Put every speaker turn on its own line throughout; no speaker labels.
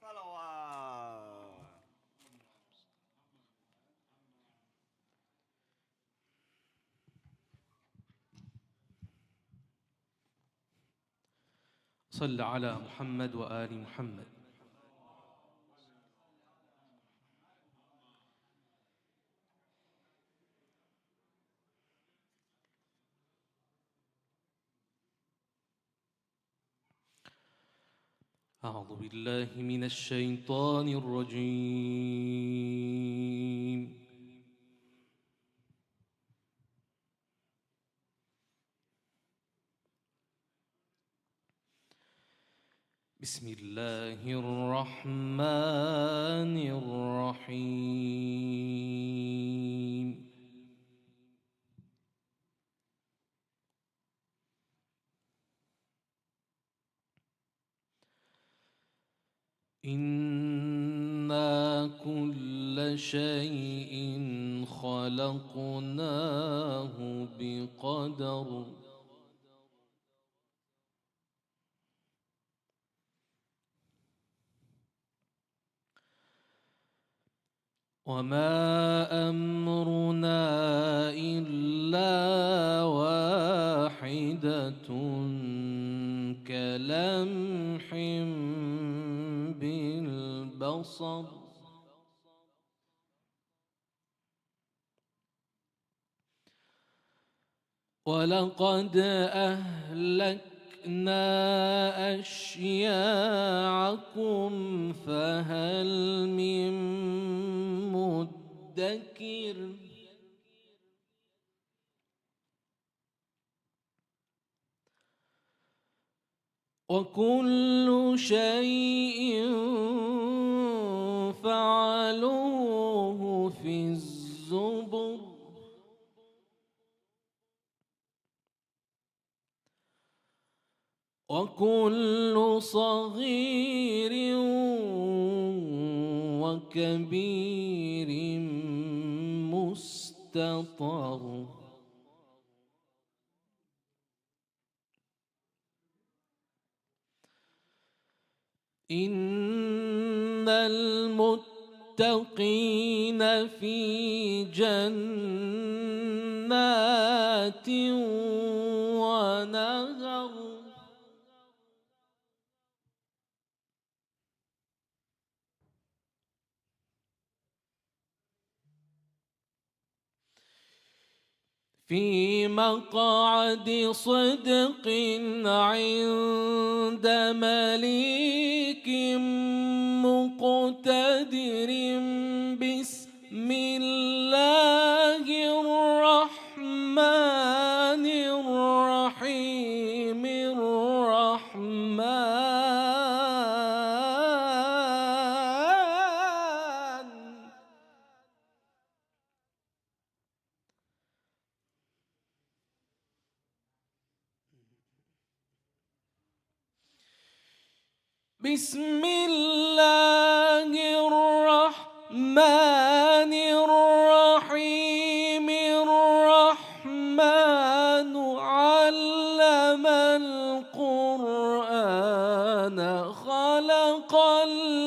صلوات.
صل على محمد وآل محمد. أعوذ بالله من الشيطان الرجيم. بسم الله الرحمن الرحيم. إنا كل شيء خلقناه بقدر وما أمرنا إلا واحدة كلمح بالبصر ولقد أهلكنا أشياعكم فهل من مدكر وكل شيء فعلوه في الزبر وكل صغير وكبير مستطر إن المتقين في جنات ونهر في مقعد صدق عند مليك مقتدر بسم الله الرحمن الرحيم بسم الله الرحمن الرحيم الرحمن علم القرآن خلق الإنسان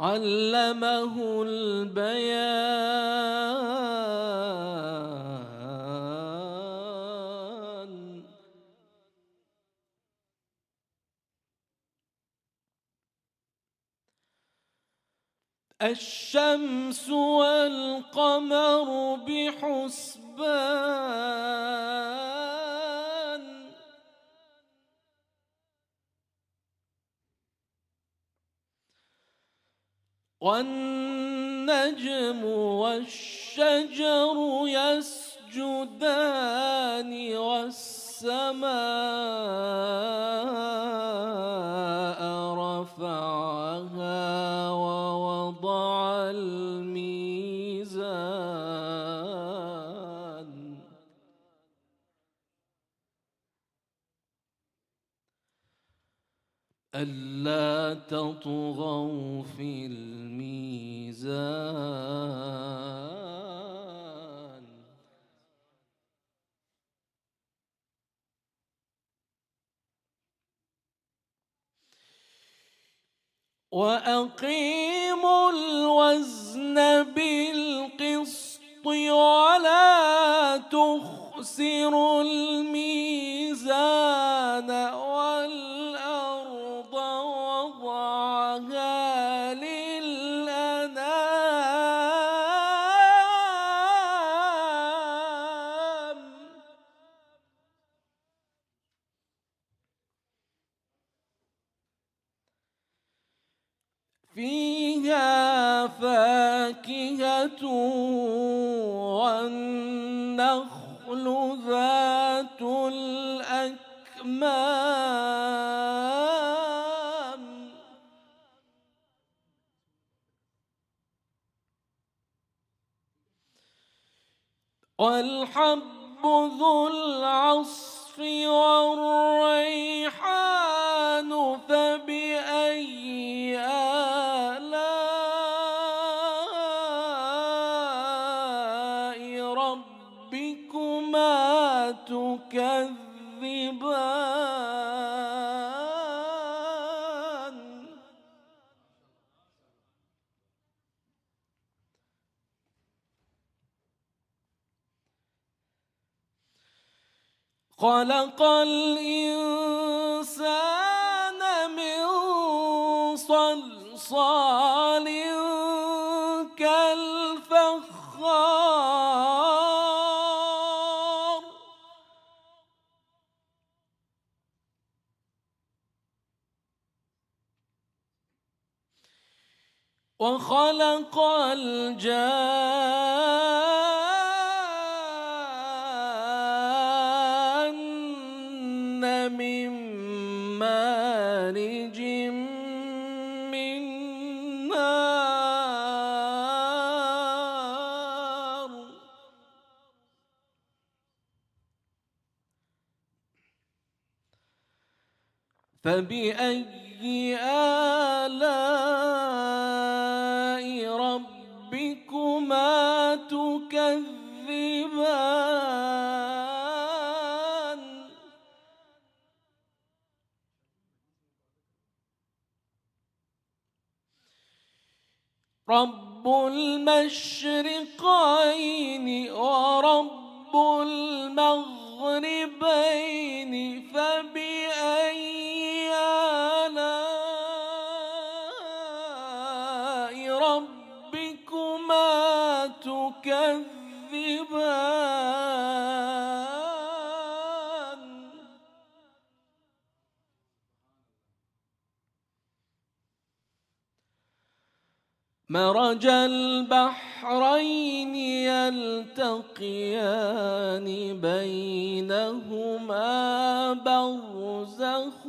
علمه البيان الشمس والقمر بحسبان والنجم والشجر يسجدان والسماء رفعها ووضع الميزان ألا تطغوا في الميزان وأقيموا الوزن بالقسط ولا تخسروا الميزان والأرض وضعها للأنام فيها فاكهة والنخل ذات الأكمام والحب ذو العصف والريحان فبأي آلاء ربكما تكذبان خلق الإنسان من صلصال كالفخار وخلق الجان من مارج من نار فبأي آلاء ربكما تكذبان رب المشرقين ورب المغربين فبأي آلاء ربكما تكذبان مرج البحرين يلتقيان بينهما برزخ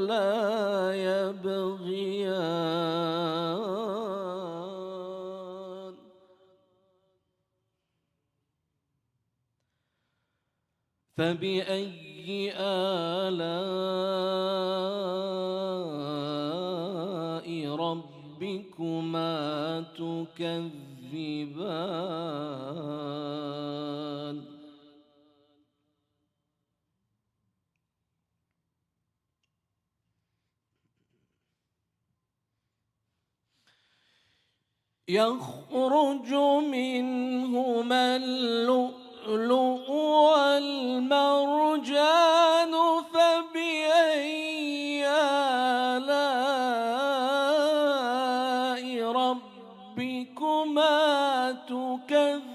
لا يبغيان فبأي آلاء ربكما تكذبان يخرج منهما اللؤلؤ والمرجان فبأي آلاء ربكما تكذبان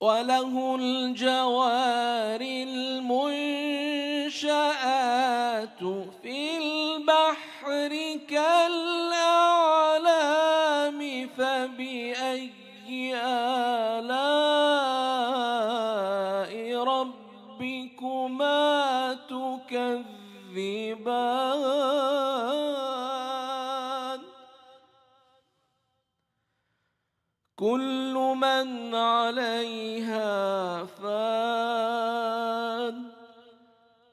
وله الجوار المنشآت في البحر كالأعلام فبأي آلاء ربكما تكذبان كل من عليها فان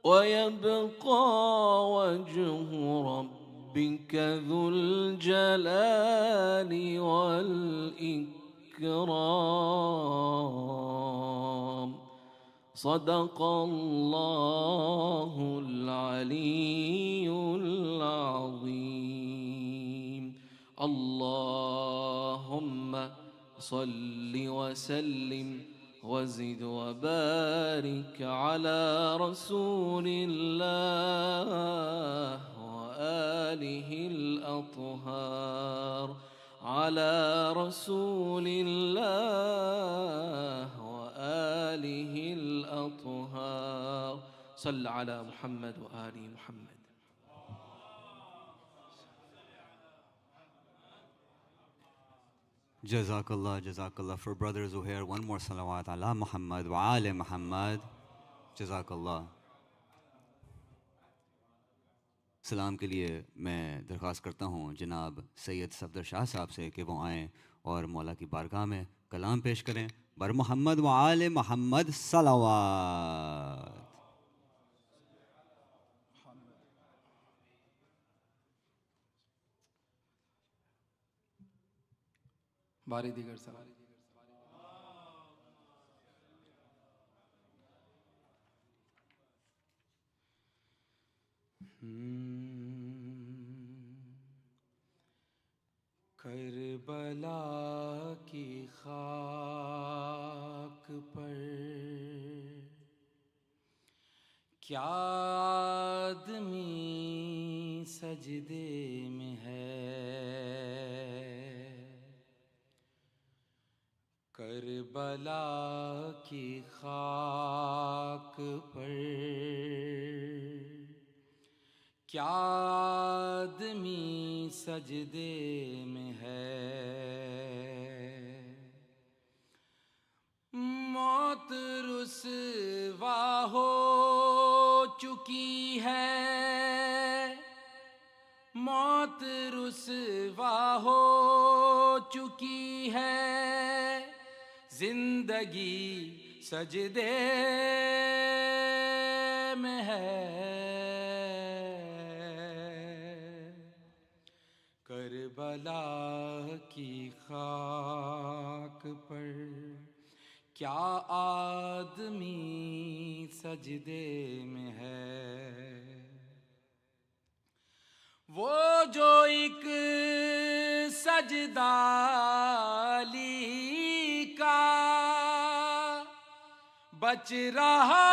ويبقى وجه ربك ذو الجلال والإكرام صدق الله العلي العظيم. اللهم صل وسلم وزد وبارك على رسول الله وآله الأطهار، على رسول الله وآله الأطهار. صل على محمد وآل محمد.
Jazakallah, Jazakallah. For brothers who hear one more salawat ala Muhammad wa ali Muhammad. Jazakallah. سلام کے لیے میں درخواست کرتا ہوں جناب سید صفدر شاہ صاحب سے کہ وہ آئیں اور مولا کی بارگاہ میں کلام پیش کریں. بر محمد و آل محمد صلوات.
باری دیگر سلام. کربلا کی خاک پر کیا آدمی سجدے میں ہے، کربلا کی خاک پر کیا آدمی سجدے میں ہے. موت رسوا ہو چکی ہے، موت رسوا ہو چکی ہے، زندگی سجدے میں ہے. کربلا کی خاک پر کیا آدمی سجدے میں ہے. وہ جو ایک سجدہ علی کا بچ رہا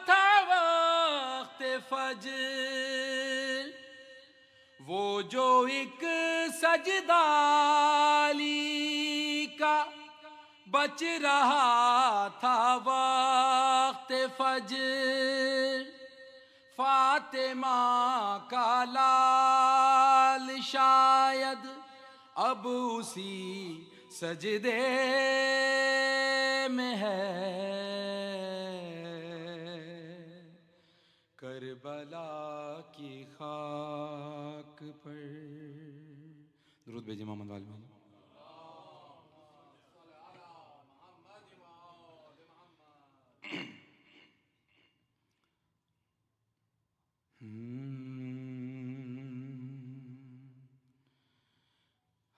تھا وقت فجر، وہ جو ایک سجدہ علی کا بچ رہا تھا وقت فجر، فاطمہ کا لال شاید اب اسی سجدے میں ہے. کربلا کی خاک پر درود بھیجیں محمد والی محمد.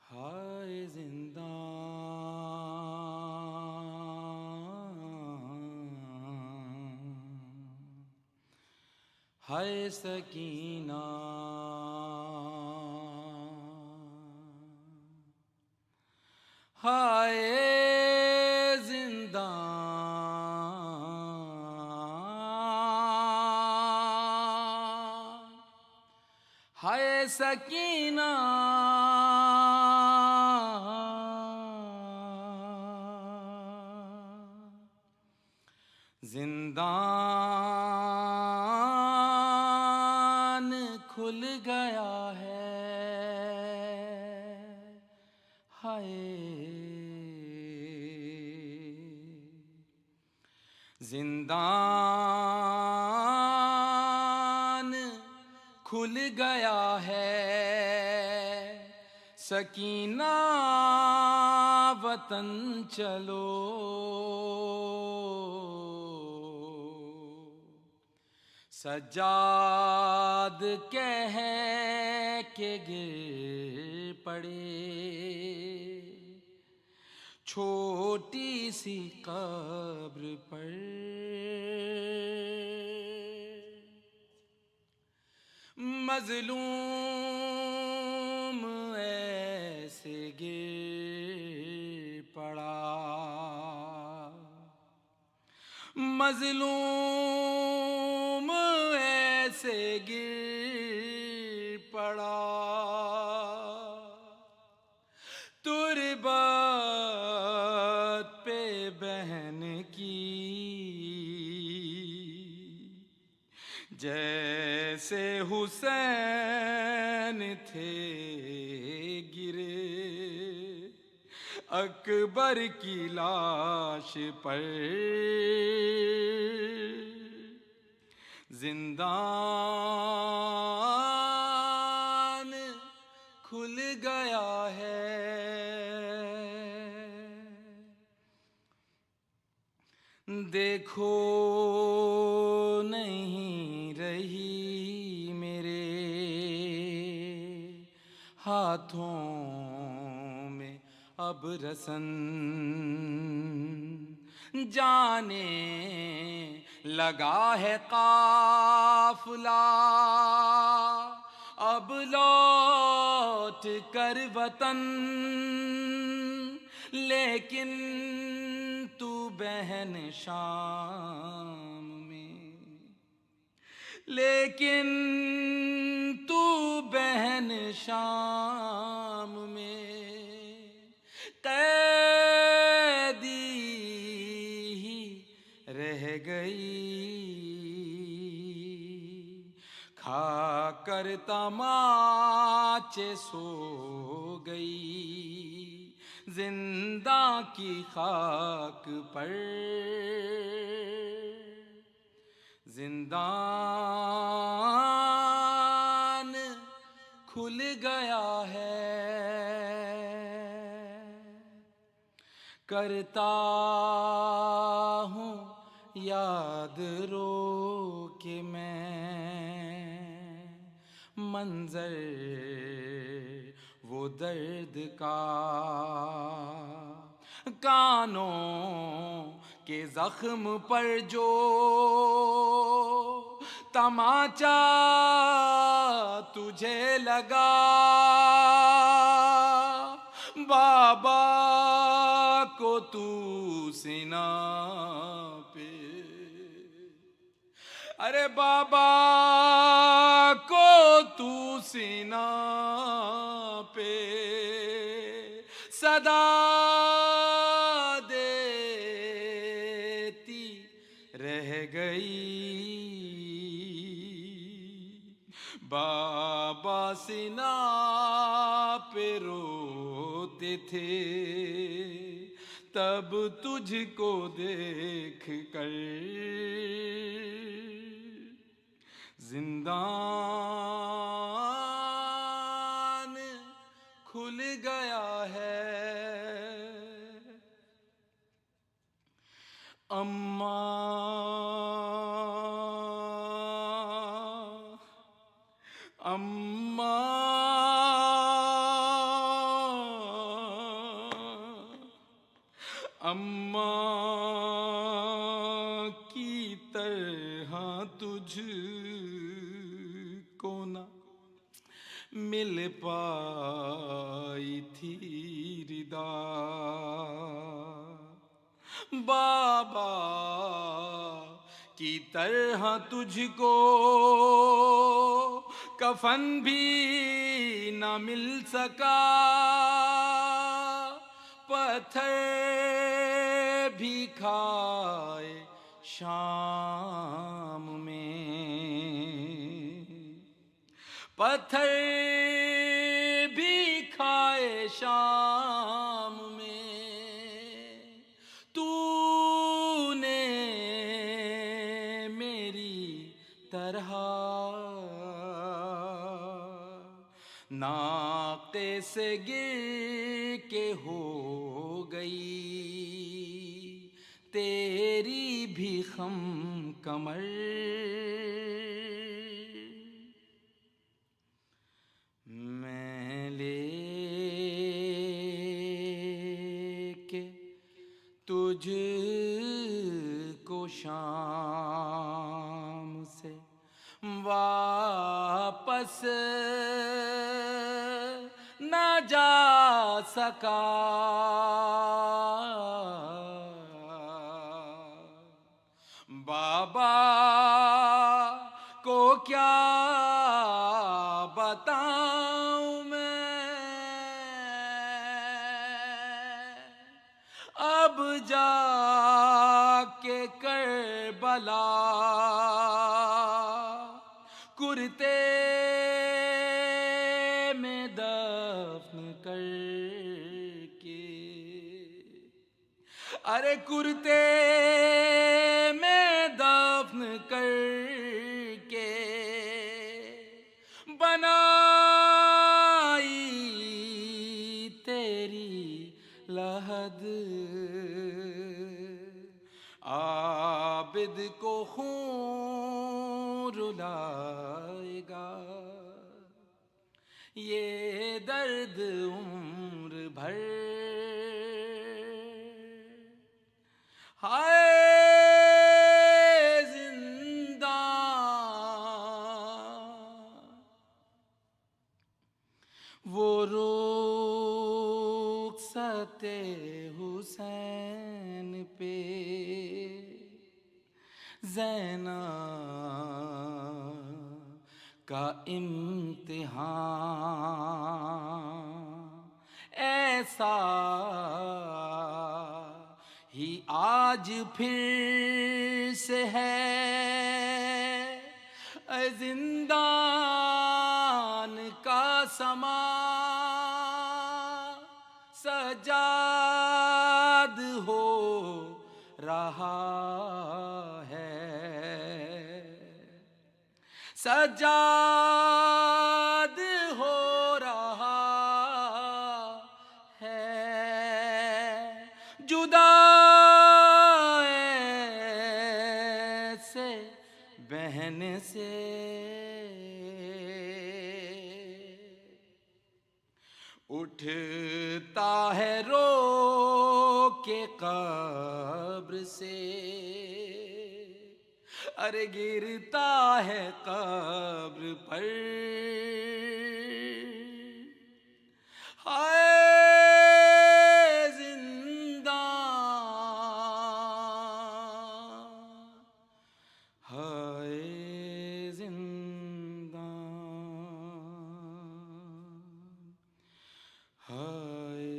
ہائے زندان، ہائے سکینہ، ہائے زندان، ہائے سکینہ، زندان کھل گیا ہے، ہائے زندان کھل گیا ہے، سکینہ وطن چلو، سجاد کہہ کے گر پڑے، چھوٹی سی قبر پر مظلوم ایسے گر پڑا، مظلوم ایسے گر پڑا، تربت پہ بہن کی جیسے حسین تھے گرے، اکبر کی لاش پر زندان کھل گیا ہے، دیکھو نہیں رہی میرے ہاتھوں میں اب رسن، جانے لگا ہے قافلہ اب لوٹ کر وطن، لیکن تو بہن شام میں، لیکن تو بہن شام میں قیدی ہی رہ گئی، کھا کر تماچے سو گئی زندہ کی خاک پر، زندان کھل گیا ہے، کرتا ہوں یاد رو کے میں منظر وہ درد کا، کانوں کے زخم پر جو تماچا تجھے لگا، بابا کو تو سینہ پہ، ارے بابا کو تو سینہ پہ صدا دیتی رہ گئی، بابا سینہ پہ روتے تھے تب تجھ کو دیکھ کر، زندان کھل گیا ہے، اماں کی طرح تجھ کو نہ مل پائی تھی ردا، بابا کی طرح تجھ کو کفن بھی نہ مل سکا، پتھر بھی کھائے شام میں، پتھر بھی کھائے شام میں، تو نے میری طرح ناقے سے گر کہ ہو گئی تیری بھی خم کمر، میں لے کے تجھ کو شام سے واپس نہ جا سکا، بابا کو کیا بتاؤں میں، اب جا کے کربلا کرتے میں دفن کر کے، ارے کرتے میں دفن کر کے بنائی تیری لحد، عابد کو خون رلائے گا یہ درد عمر بھر، ہائے زنداں وہ رخصت حسین پہ زینب کا امتحان ایسا ہی آج پھر سے ہے، اے زندان کا سما سجاد ہو رہا ہے، سجاد ہو رہا ہے، جدا ایسے بہن سے اٹھتا ہے رو کے قبر سے، ارے گرتا ہے قبر پر، ہائے زنداں، ہائے زنداں، ہائے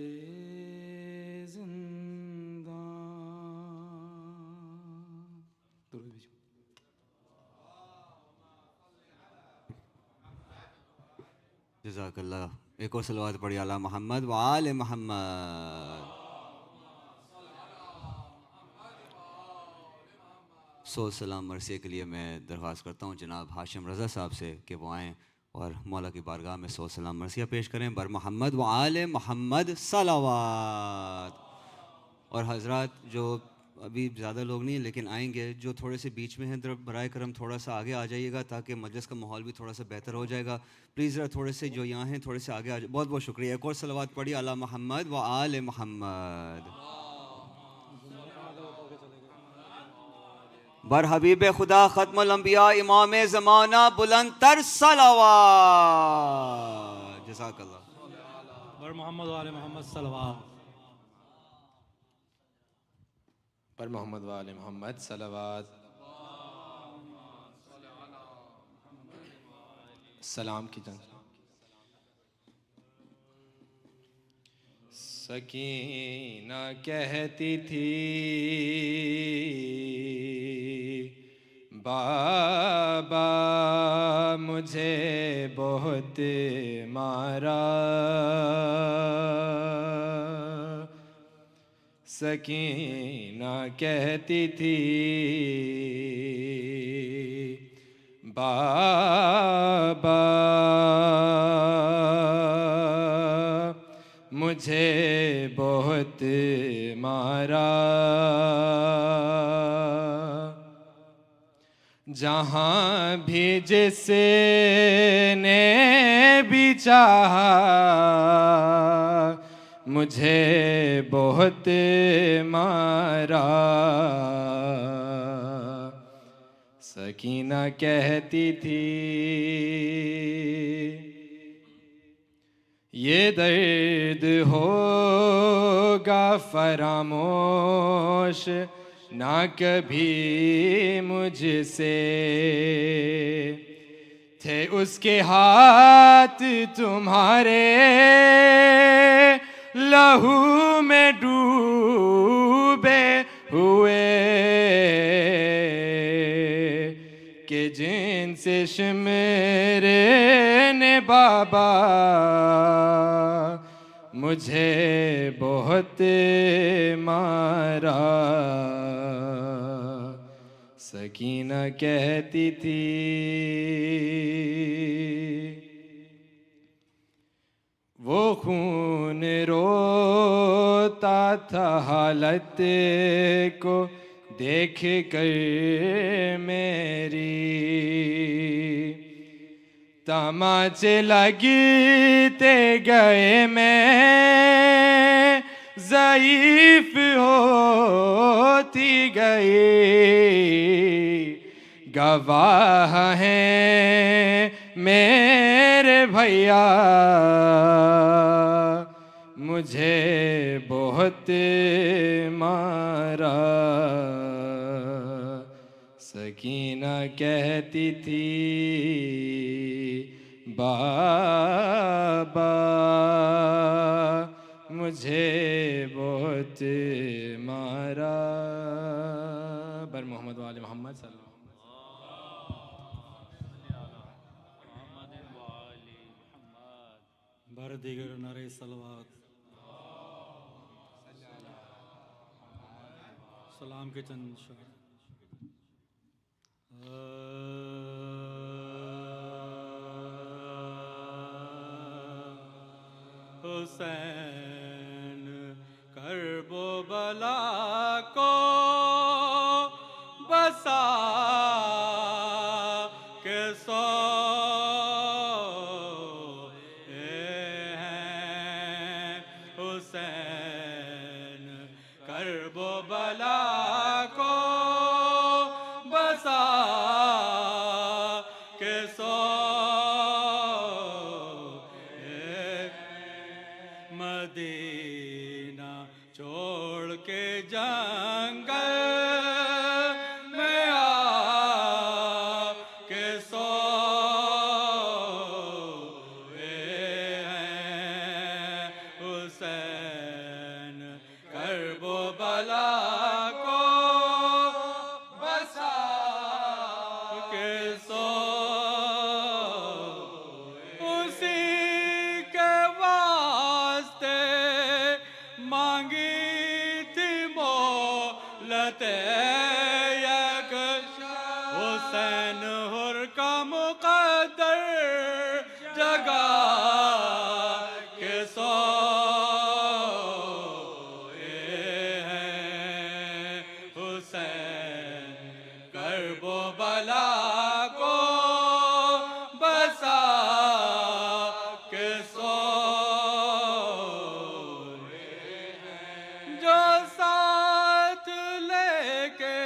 زنداں۔ درود بھیجو۔
جزاک اللہ۔ ایک اور صلوات پڑھی علی محمد وآل محمد۔ سو سلام مرثیہ کے لیے میں درخواست کرتا ہوں جناب ہاشم رضا صاحب سے کہ وہ آئیں اور مولا کی بارگاہ میں سو سلام مرثیہ پیش کریں بر محمد وآل محمد صلوات۔ اور حضرات جو ابھی زیادہ لوگ نہیں ہیں لیکن آئیں گے، جو تھوڑے سے بیچ میں ہیں برائے کرم تھوڑا سا آگے آ جائیے گا تاکہ مجلس کا ماحول بھی تھوڑا سا بہتر ہو جائے گا۔ پلیز ذرا تھوڑے سے جو یہاں ہیں تھوڑے سے آگے آ جائے۔ بہت بہت شکریہ۔ ایک اور صلوات پڑھی علی محمد وآل محمد۔ بر حبیب خدا ختم الانبیاء امام زمانہ بلند تر صلوات۔ جزاک اللہ۔
بر محمد وآل محمد صلوات۔
پر محمد وآل محمد صلوات۔ سلام کی جنگ۔ سکینہ کہتی تھی بابا مجھے بہت مارا، سکینہ کہتی تھی بابا مجھے بہت مارا، جہاں بھی جس نے بھی چاہا مجھے بہت مارا۔ سکینہ کہتی تھی یہ درد ہوگا فراموش نہ کبھی مجھ سے، تھے اس کے ہاتھ تمہارے لہو میں ڈوبے ہوئے، کہ جن سے شمرے نے بابا مجھے بہت مارا۔ سکینہ کہتی تھی وہ خون روتا تھا حالت کو دیکھ کر میری، تماچے لگتے گئے میں ضعیف ہوتی گئی، گواہ ہیں میرے بھیا مجھے بہت مارا۔ سکینہ کہتی تھی بابا مجھے بہت مارا۔ بر محمد وآل محمد صلی اللہ علیہ وسلم۔
بر دیگر نعرے صلوات، سلام کے چند شعر۔ حسین کرب و بلا کو بسا کے سوئے ہیں، حسین کرب و بلا کو بسا کے سوئے، مدینہ چھوڑ کے جنگل میں آ کے سوئے ہیں، حسین کرب و بلا کو بسا کے سوئے، اسی کے واسطے مانگی تھی مہلت یک، حسین حر کا مقدر جگہ کے سوئے ہیں، حسین کرب و بلا کو بسا کے سوئے ہیں، جو ساتھ لے کے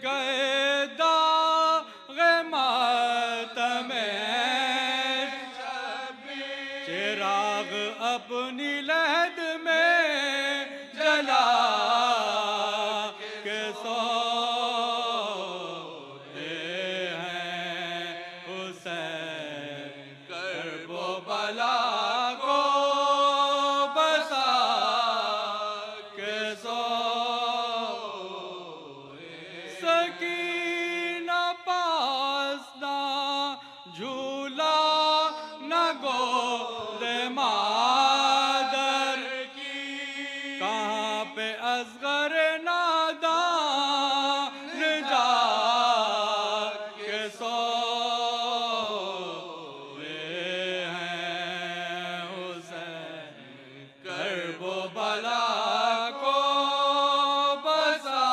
گئے داغ ماتم چراغ اپنی لہد میں جلا کے سوئے ہیں، حسین کرب و بلا کو بسا کے سوئے، سکینہ پاس نہ جھولا نہ گود مادر کرب و بلا کو بسا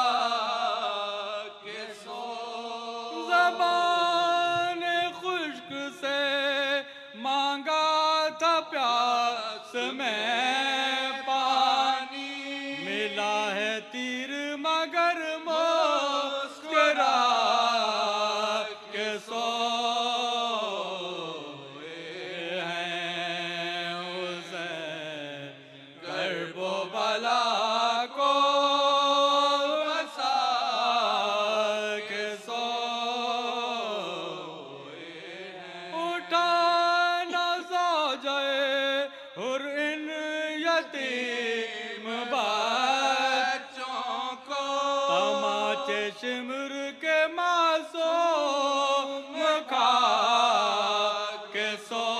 کے سو.
زبان خشک سے مانگا تھا پیاس میں پانی، ملا ہے تیر مگر مسکرا کے سوئے ہیں حسین.
کرب و بلا کو بسا کے سو.
اٹھا نہ زوجے حر ان یتیم
بچوں کو
تماچے شمر کے معصوم کھا کے سوئے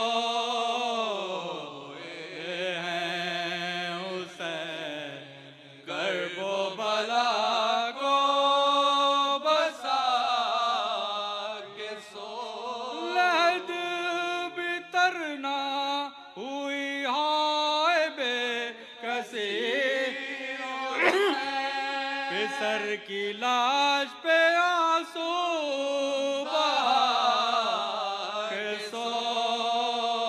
ہیں حسین.
کرب و بلا کو بسا کے سو.
لحد بھی ترنا ہوئی ہائے بے کسی، پسر کی لاش پہ آنسو بہا کے سوئے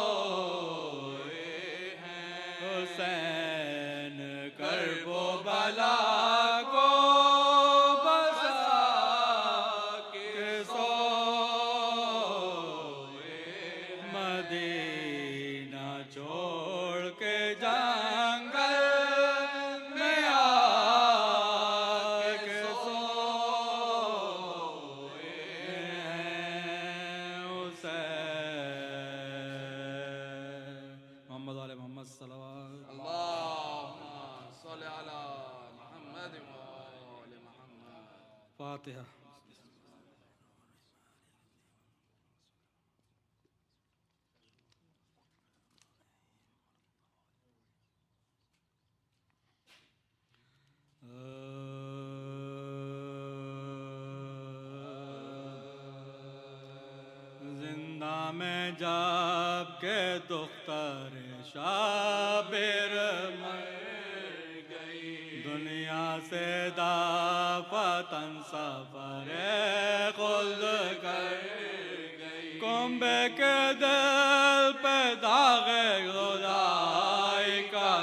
ہیں حسین.
کرب و بلا کو بسا کے سو.
مدینہ چھوڑ کے جنگل میں آ کے سوئے ہیں حسین. محمد علیہ محمد صلوات.
اللہم صل علی محمد و آل محمد.
فاتحہ. زندہ میں جب کے دختر شابر مر گئی، دنیا سے دافتن سفر خلد کر گئی. کنبے کے دل پہ داغ خدائی کا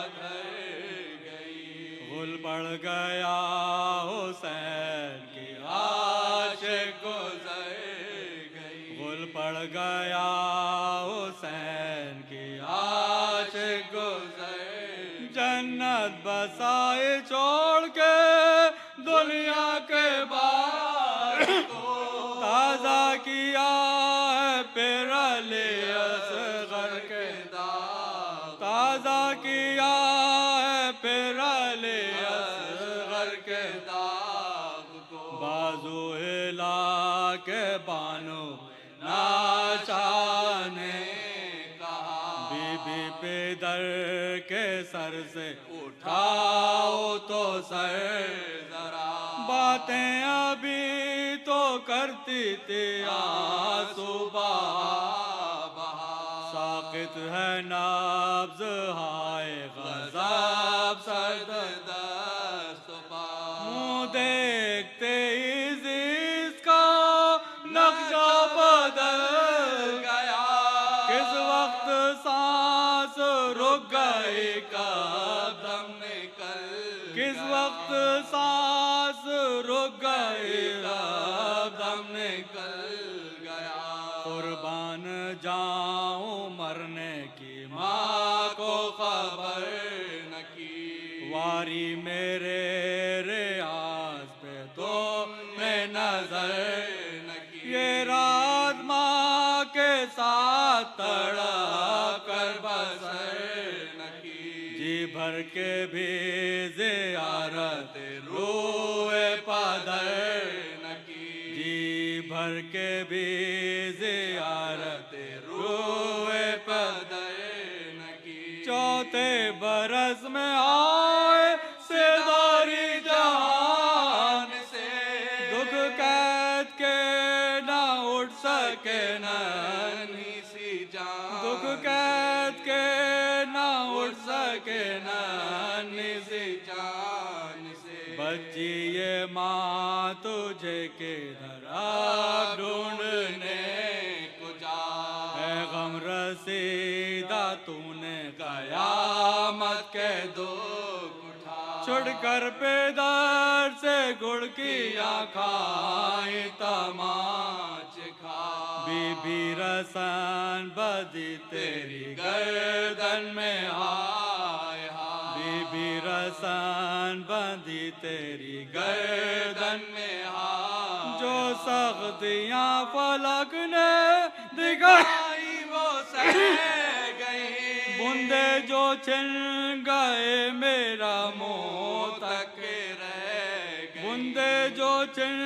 غل پڑ گیا حسین کی عاشق گزر گئی. غل پڑ گیا حسین کی عاشق گزر. جنت بسائے چھوڑ کے دنیا کے بعد تازہ کیا ہے پھر علی اصغر کے داغ. تازہ کیا ہے پھر علی اصغر کے
داغ کو.
بازو ہلا کے بانو ناشا نے بی بی پہ در کے سر سے اٹھاؤ تو سر
ذرا
باتیں ابھی تو کرتی تھی آنسو بہا. ساقط ہے نبض ہائے غضب سرد
دست پا.
منہ دیکھتے ہی اس کا نقشہ بدل
گیا
کس وقت سانس رک گئی کب
دم نکل
کس وقت سانس رک گئی کب
دم نکل گیا.
قربان جاؤں مرنے کی
ماں کو خبر نہ کی.
واری میرے ریاض پہ تو میں نظر
نہ کی.
یہ رات ماں کے ساتھ تڑپ کر
بسر نہ کی.
جی بھر کے بھی زیارت روح پدر
نہ کی.
جی بھر کے بھی زیارت روح پدر
نہ کی.
چوتھے برس میں آئے سیداری جہان
سے
دکھ قید کے نہ اٹھ سکے
ننھی سی جان.
دکھ قید کے نہ اٹھ سکے نہ बच्ची ये माँ तुझे किधर अब ढूंढने को जा, है गम रसीदा तूने कयामत के दुख उठा, छुड़कर पेदर से गुड़ की खाई तमाच खा, बीबी रसन बदी तेरी गर्दन में हाय हाय, बीबी रसन बंदी तेरी गर्दन में हाय, जो सख्तियाँ फलक ने दिखाई वो सह गई, बूंदे जो छिन गए मेरा मुँह तक रह गई, बूंदे जो छिन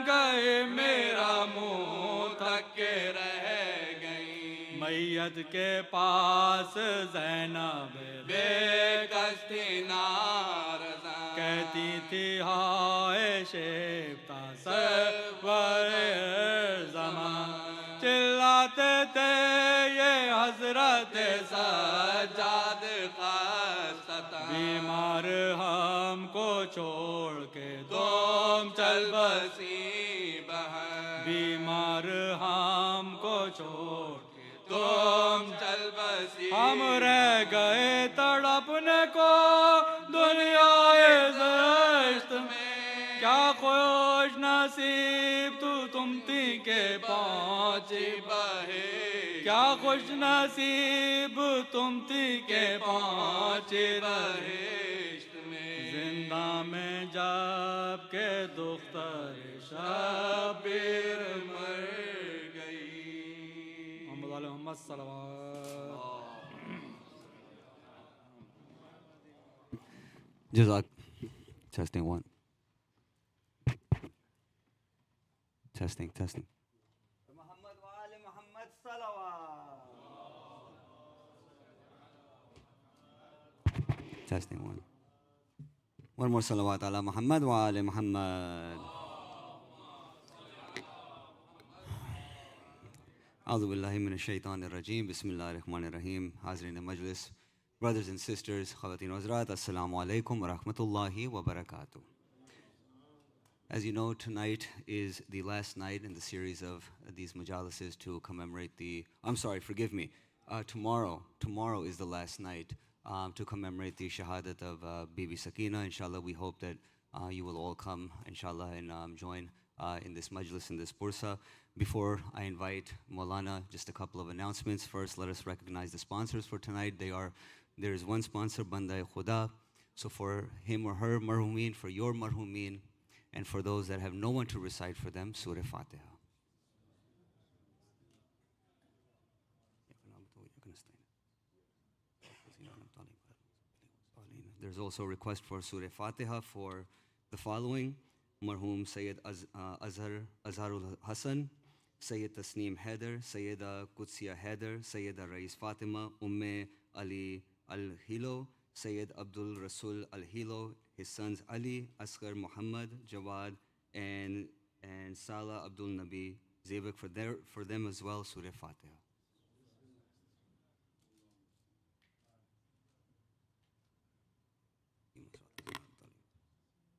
गए मेरा मुँह तक रह गई, मैयत के पास ज़ैनब बेकस्ती नारज़ा कहती थी हाय शेफ्ता सरवर ज़मान, चिल्लाते थे ये हज़रत सज्जाद ख़ासता, बीमार हमको छोड़ के तुम चल बसी बहन, बीमार हमको छोड़ के तुम चल बसी, हम रह गए तड़पने को दुनियाए ज़श्त में, क्या खुश नसीब तुम थी के पहुँची बहे, क्या खुश नसीब तुम थी के पहुँची बहेश्त में, जिंदा में जब के दुख्तर शबीर मर गई। मोहम्मद सल्लल्लाहु
Jazak. Testing one. Testing. Muhammad wa ali Muhammad salawat. Testing one. One more salawat ala Muhammad wa ali Muhammad. A'udhu billahi minash shaitanir rajeem. Bismillahir rahmanir rahim. Hazrin majlis. Brothers and sisters, Khawateen Hazrat, Assalamu alaikum wa rahmatullahi wa barakatuh. As you know, tonight is the last night in the series of these majalises to commemorate tomorrow is the last night to commemorate the shahadat of Bibi Sakina. Inshallah, we hope that you will all come, inshallah, and join in this majlis, in this pursa. Before I invite Maulana, just a couple of announcements. First, let us recognize the sponsors for tonight. There is one sponsor, Bandai Khuda. So for him or her marhumeen, for your marhumeen, and for those that have no one to recite for them, Surah Fatiha. There's also a request for Surah Fatiha for the following: Marhum Sayyid Azharul Hassan, Sayyid Tasneem Haider, Sayyida Qudsiya Haider, Sayyida Rais Fatima, Umme Ali Al-Hilo, Sayyid Abdul Rasul Al-Hilo, his sons Ali, Asghar Muhammad, Jawad, and Salah Abdul Nabi Zebek, for them as well, Surah Fatiha.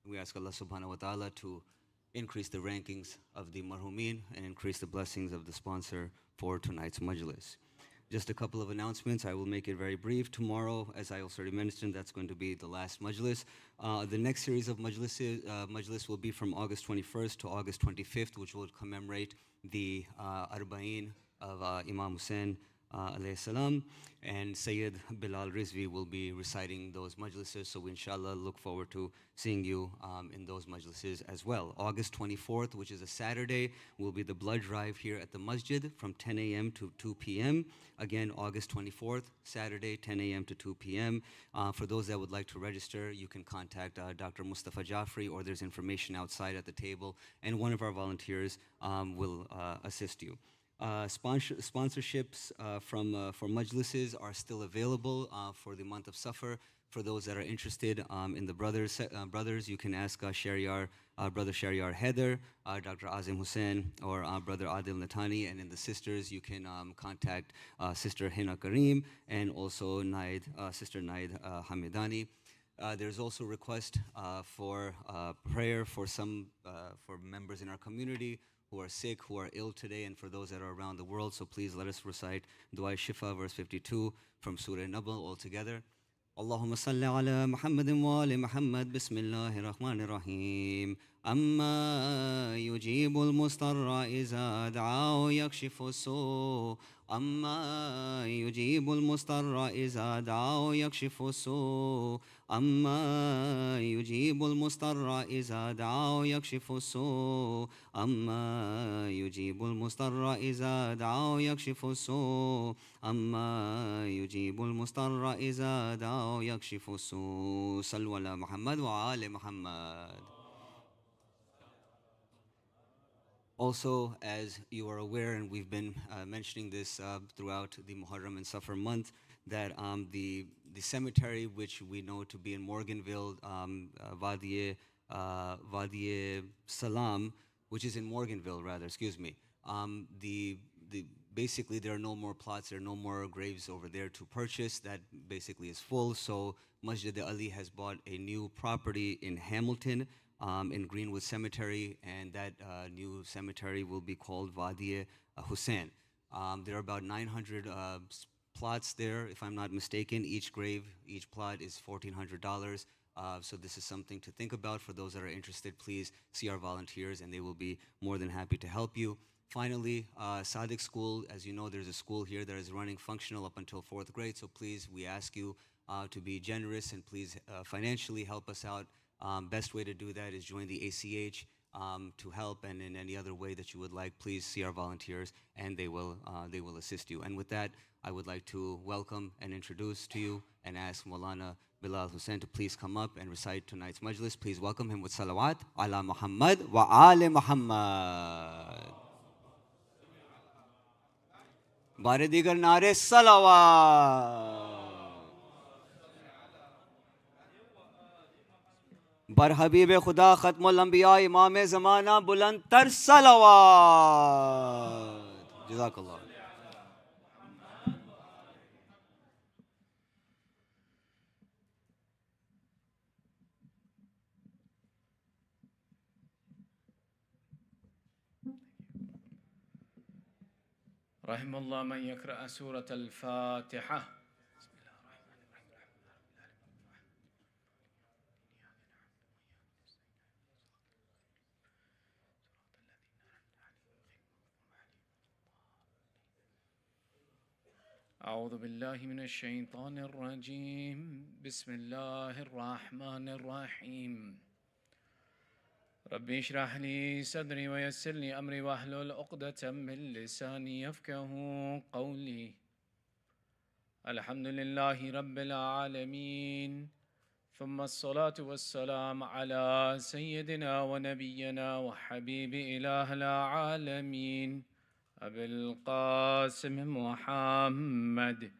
We ask Allah subhanahu wa ta'ala to increase the rankings of the marhumeen and increase the blessings of the sponsor for tonight's majlis. Just a couple of announcements. I will make it very brief. Tomorrow, as I already mentioned, that's going to be the last majlis. The next series of majlis will be from August 21st to August 25th, which will commemorate the Arba'in of Imam Hussain alayhi salam, and Sayyid Bilal Rizvi will be reciting those majlises, so we inshallah look forward to seeing you in those majlises as well. August 24th, which is a Saturday, will be the blood drive here at the masjid from 10 a.m. to 2 p.m. Again, August 24th, Saturday, 10 a.m. to 2 p.m. For those that would like to register, you can contact Dr. Mustafa Jafri, or there's information outside at the table, and one of our volunteers will assist you. Sponsorships for majlises are still available for the month of Safar. For those that are interested in the brothers, you can ask Brother Shariar Haider, Dr. Azim Hussain, or Brother Adil Natani. And in the sisters, you can contact Sister Hina Kareem and also Sister Naid Hamidani. There's also a request for prayer for some for members in our community who are sick, who are ill today, and for those that are around the world. So please let us recite Dua Shifa, verse 52 from Surah Nabal all together. اللهم صل على محمد وآل محمد بسم الله الرحمن الرحيم أما يجيب المضطر إذا دعاه يكشف السوء أما يجيب المضطر إذا دعاه يكشف السوء أما يجيب المضطر إذا دعاه يكشف السوء أما يجيب المضطر إذا دعاه يكشف السوء أما يجيب المضطر إذا دعاه يكشف السوء صلوا على محمد وآل محمد. Also, as you are aware, and we've been mentioning this throughout the Muharram and Safar month, that the cemetery, which we know to be in Morganville, Wadi Salam, which is in Morganville, rather, excuse me, basically there are no more plots, there are no more graves over there to purchase. That basically is full. So Masjid-e-Ali has bought a new property in Hamilton, in Greenwood Cemetery, and that new cemetery will be called Wadi Hussain. There are about 900 plots there, if I'm not mistaken. Each grave, each plot is $1,400. So this is something to think about. For those that are interested, please see our volunteers, and they will be more than happy to help you. Finally, Sadiq School, as you know, there's a school here that is running functional up until 4th grade. So please, we ask you to be generous and please financially help us out. Best way to do that is join the ACH to help, and in any other way that you would like, please see our volunteers, and they will assist you. And with that, I would like to welcome and introduce to you and ask Maulana Bilal Hussain to please come up and recite tonight's majlis. Please welcome him with salawat ala Muhammad wa ali Muhammad. Bare digar nare salawat. बर हबीब खुदा ख़त्मुल अंबिया इमाम ज़माना बुलंद तर सलावत. जज़ाकल्लाह.
رحم الله من يقرأ سورة الفاتحة. أعوذ بالله من الشيطان الرجيم. بسم الله الرحمن الرحيم. ربي اشرح لي صدري ويسر لي أمري واحلل عقدة من لساني يفقهوا قولي. الحمد لله رب العالمين، ثم الصلاة والسلام على سيدنا ونبينا وحبيب إله العالمين أبي القاسم محمد.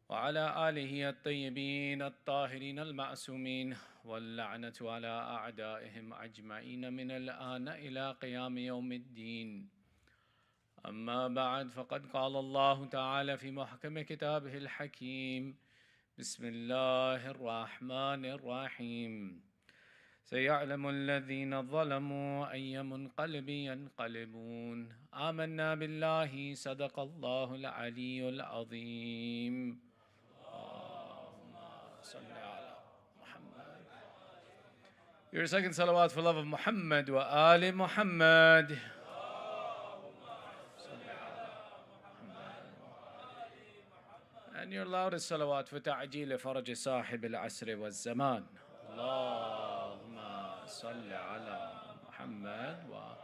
وعلى آله الطيبين الطاهرين المعصومين، واللعنة على أعدائهم أجمعين من الآن إلى قيام يوم الدين. أما بعد، فقد قال الله تعالى في محكم كتابه الحكيم: بسم الله الرحمن الرحيم. سيعلم الذين ظلموا أي منقلب ينقلبون. آمنا بالله، صدق الله العلي العظيم. Your second salawat for love of Muhammad wa ali Muhammad. And your loudest salawat for ta'jeel faraj sahib al-asr wa zaman. Allahumma salli ala Muhammad wa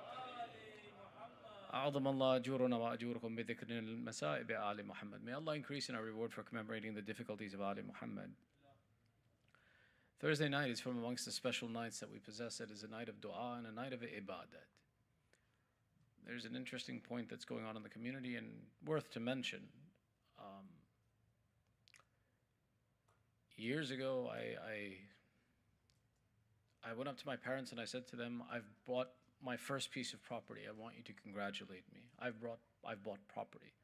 أعظم الله أجورنا وأجوركم بذكر المسائب-e-Ali Muhammad. May Allah increase in our reward for commemorating the difficulties of Ali Muhammad. Thursday night is from amongst the special nights that we possess. It is a night of dua and a night of ibadat. There's an interesting point that's going on in the community and worth to mention. Years ago, I went up to my parents and I said to them, I've bought my first piece of property. I want you to congratulate me. I've bought property.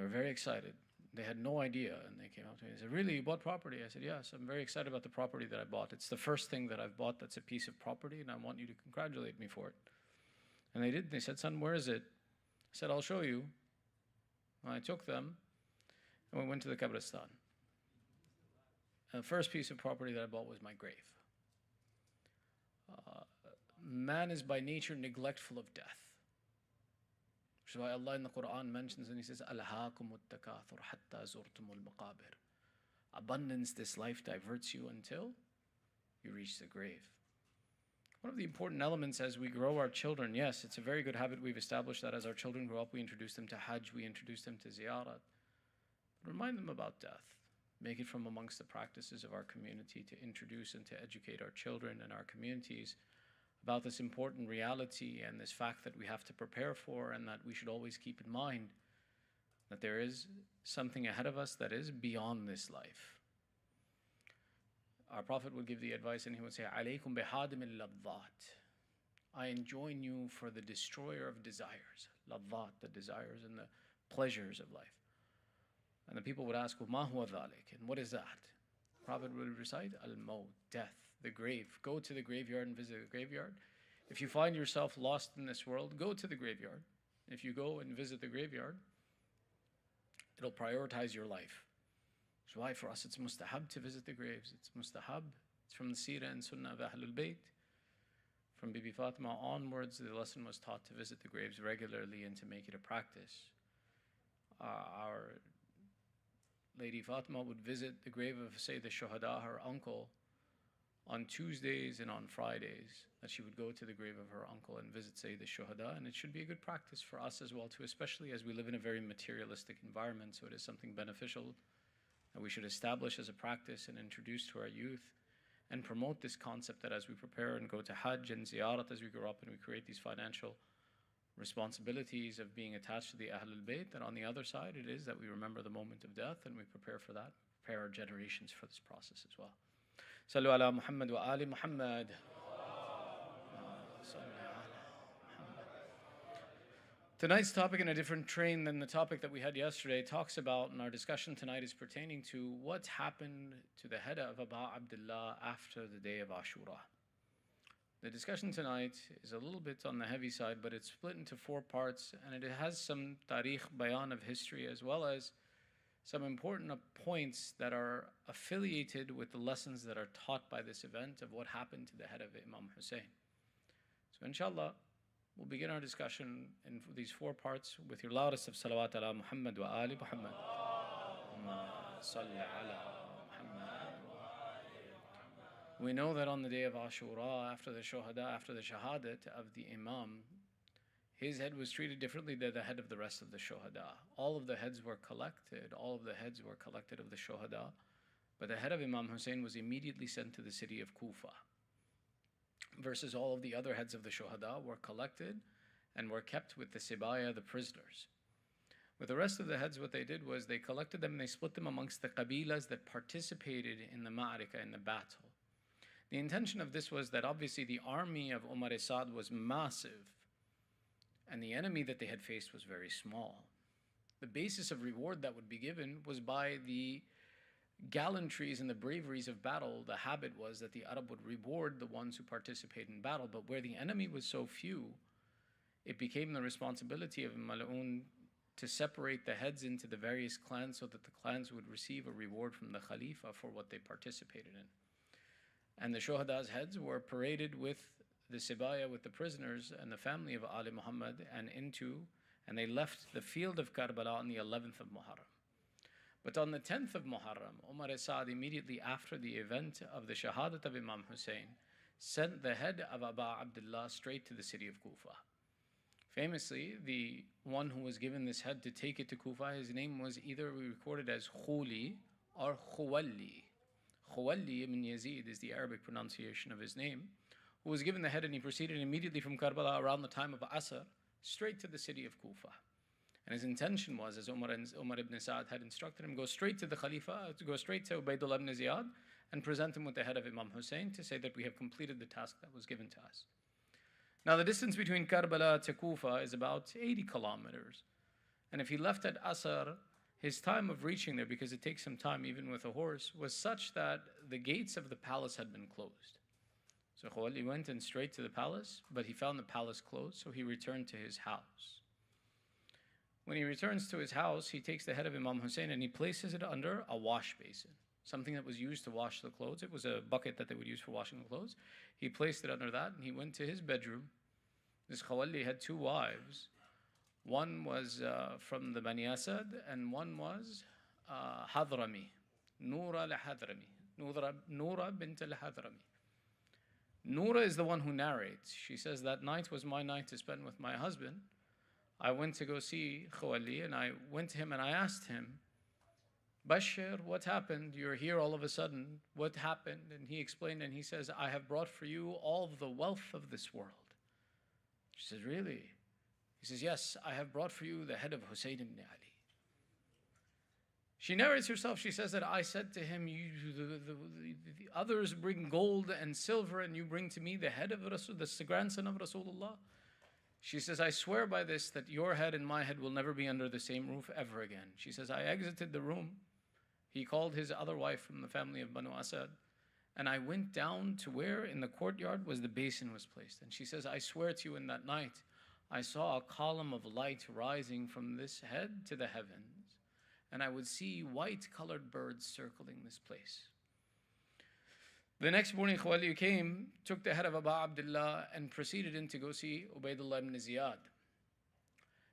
They were very excited. They had no idea, and they came up to me and said, "Really, you bought property?" I said, "Yes, I'm very excited about the property that I bought. It's the first thing that I've bought that's a piece of property, and I want you to congratulate me for it." And they did. They said, "Son, where is it?" I said, "I'll show you." And I took them, and we went to the Qabristan. And the first piece of property that I bought was my grave. Man is by nature neglectful of death. Which is why Allah in the Quran mentions, and He says, "Alhaakumut takathur hatta zurtumul maqabir." Abundance, this life diverts you until you reach the grave. One of the important elements as we grow our children, yes, it's a very good habit. We've established that as our children grow up, we introduce them to Hajj, we introduce them to Ziyarat. But remind them about death. Make it from amongst the practices of our community to introduce and to educate our children and our communities about this important reality and this fact that we have to prepare for, and that we should always keep in mind that there is something ahead of us that is beyond this life. Our Prophet would give the advice and he would say, "Alaykum bihadim al-ladhat." I enjoin you for the destroyer of desires. Ladhat, the desires and the pleasures of life. And the people would ask, "Well, ma huwa dhalik?" And what is that? The Prophet would recite, "Al-maut," death, the grave. Go to the graveyard and visit the graveyard. If you find yourself lost in this world, go to the graveyard. If you go and visit the graveyard, it'll prioritize your life. That's why for us it's mustahab to visit the graves. It's mustahab. It's from the seerah and sunnah of Ahlul Bayt. From Bibi Fatima onwards, the lesson was taught to visit the graves regularly and to make it a practice. Our Lady Fatima would visit the grave of Sayyid al-Shuhada, her uncle, on Tuesdays and on Fridays, that she would go to the grave of her uncle and visit Sayyid al-Shuhada. And it should be a good practice for us as well too, especially as we live in a very materialistic environment. So it is something beneficial that we should establish as a practice and introduce to our youth, and promote this concept that as we prepare and go to Hajj and Ziyarat, as we grow up and we create these financial responsibilities of being attached to the Ahlul Bayt, that on the other side it is that we remember the moment of death and we prepare for that, prepare our generations for this process as well. Sallu ala Muhammad wa ali Muhammad. Tonight's topic, in a different train than the topic that we had yesterday, talks about, and our discussion tonight is pertaining to what's happened to the head of Abu Abdullah after the day of Ashura. The discussion tonight is a little bit on the heavy side, but it's split into 4 parts, and it has some tariq bayan of history, as well as some important points that are affiliated with the lessons that are taught by this event of what happened to the head of Imam Hussain. So inshallah, we'll begin our discussion in these 4 parts with your loudest of salawat ala Muhammad wa ali Muhammad. We know that on the day of Ashura, after the Shuhada, after the Shahadat of the Imam, his head was treated differently than the head of the rest of the Shuhada. All of the heads were collected, of the Shuhada, but the head of Imam Hussain was immediately sent to the city of Kufa, versus all of the other heads of the Shuhada were collected and were kept with the Sibaya, the prisoners. With the rest of the heads, what they did was they collected them and they split them amongst the Qabilas that participated in the Ma'arika, in the battle. The intention of this was that obviously the army of Umar Asad was massive, and the enemy that they had faced was very small. The basis of reward that would be given was by the gallantries and the braveries of battle. The habit was that the Arab would reward the ones who participate in battle, but where the enemy was so few, it became the responsibility of Mal'un to separate the heads into the various clans so that the clans would receive a reward from the Khalifa for what they participated in. And the Shuhada's heads were paraded with the Sibaya, with the prisoners and the family of Ali Muhammad, and they left the field of Karbala on the 11th of Muharram. But on the 10th of Muharram, Umar Asad, immediately after the event of the Shahadat of Imam Hussain, sent the head of Abu Abdullah straight to the city of Kufa. Famously, the one who was given this head to take it to Kufa, his name was either recorded as Khuli or Khuwalli. Khuwalli ibn Yazid is the Arabic pronunciation of his name, who was given the head, and he proceeded immediately from Karbala around the time of Asr straight to the city of Kufa. And his intention was, as Umar ibn Sa'ad had instructed him, go straight to the Khalifa, to go straight to Ubaydullah ibn Ziyad and present him with the head of Imam Hussain to say that we have completed the task that was given to us. Now the distance between Karbala to Kufa is about 80 kilometers. And if he left at Asr his time of reaching there, because it takes some time even with a horse, was such that the gates of the palace had been closed. So Khawali went in straight to the palace, but he found the palace closed, so he returned to his house. When he returns to his house, he takes the head of Imam Hussain and he places it under a wash basin, something that was used to wash the clothes. It was a bucket that they would use for washing the clothes. He placed it under that and he went to his bedroom. This Khawali had two wives. One was from the Bani Asad and one was Hadrami, Noura al-Hadrami, Noura bint al-Hadrami. Noura is the one who narrates. She says, that night was my night to spend with my husband. I went to go see Khawali and I went to him and I asked him, Bashir, what happened? You're here all of a sudden. What happened? And he explained and he says, I have brought for you all of the wealth of this world. She says, really? He says, yes, I have brought for you the head of Hussain ibn Ali. She narrates herself, she says that I said to him, the others bring gold and silver and you bring to me the head of Rasul, the grandson of Rasulullah. She says, I swear by this that your head and my head will never be under the same roof ever again. She says, I exited the room. He called his other wife from the family of Banu Asad. And I went down to where in the courtyard was the basin was placed. And she says, I swear to you in that night, I saw a column of light rising from this head to the heavens. And I would see white colored birds circling this place. The next morning, Khawali came, took the head of Abu Abdullah and proceeded in to go see Ubaidullah ibn Ziyad.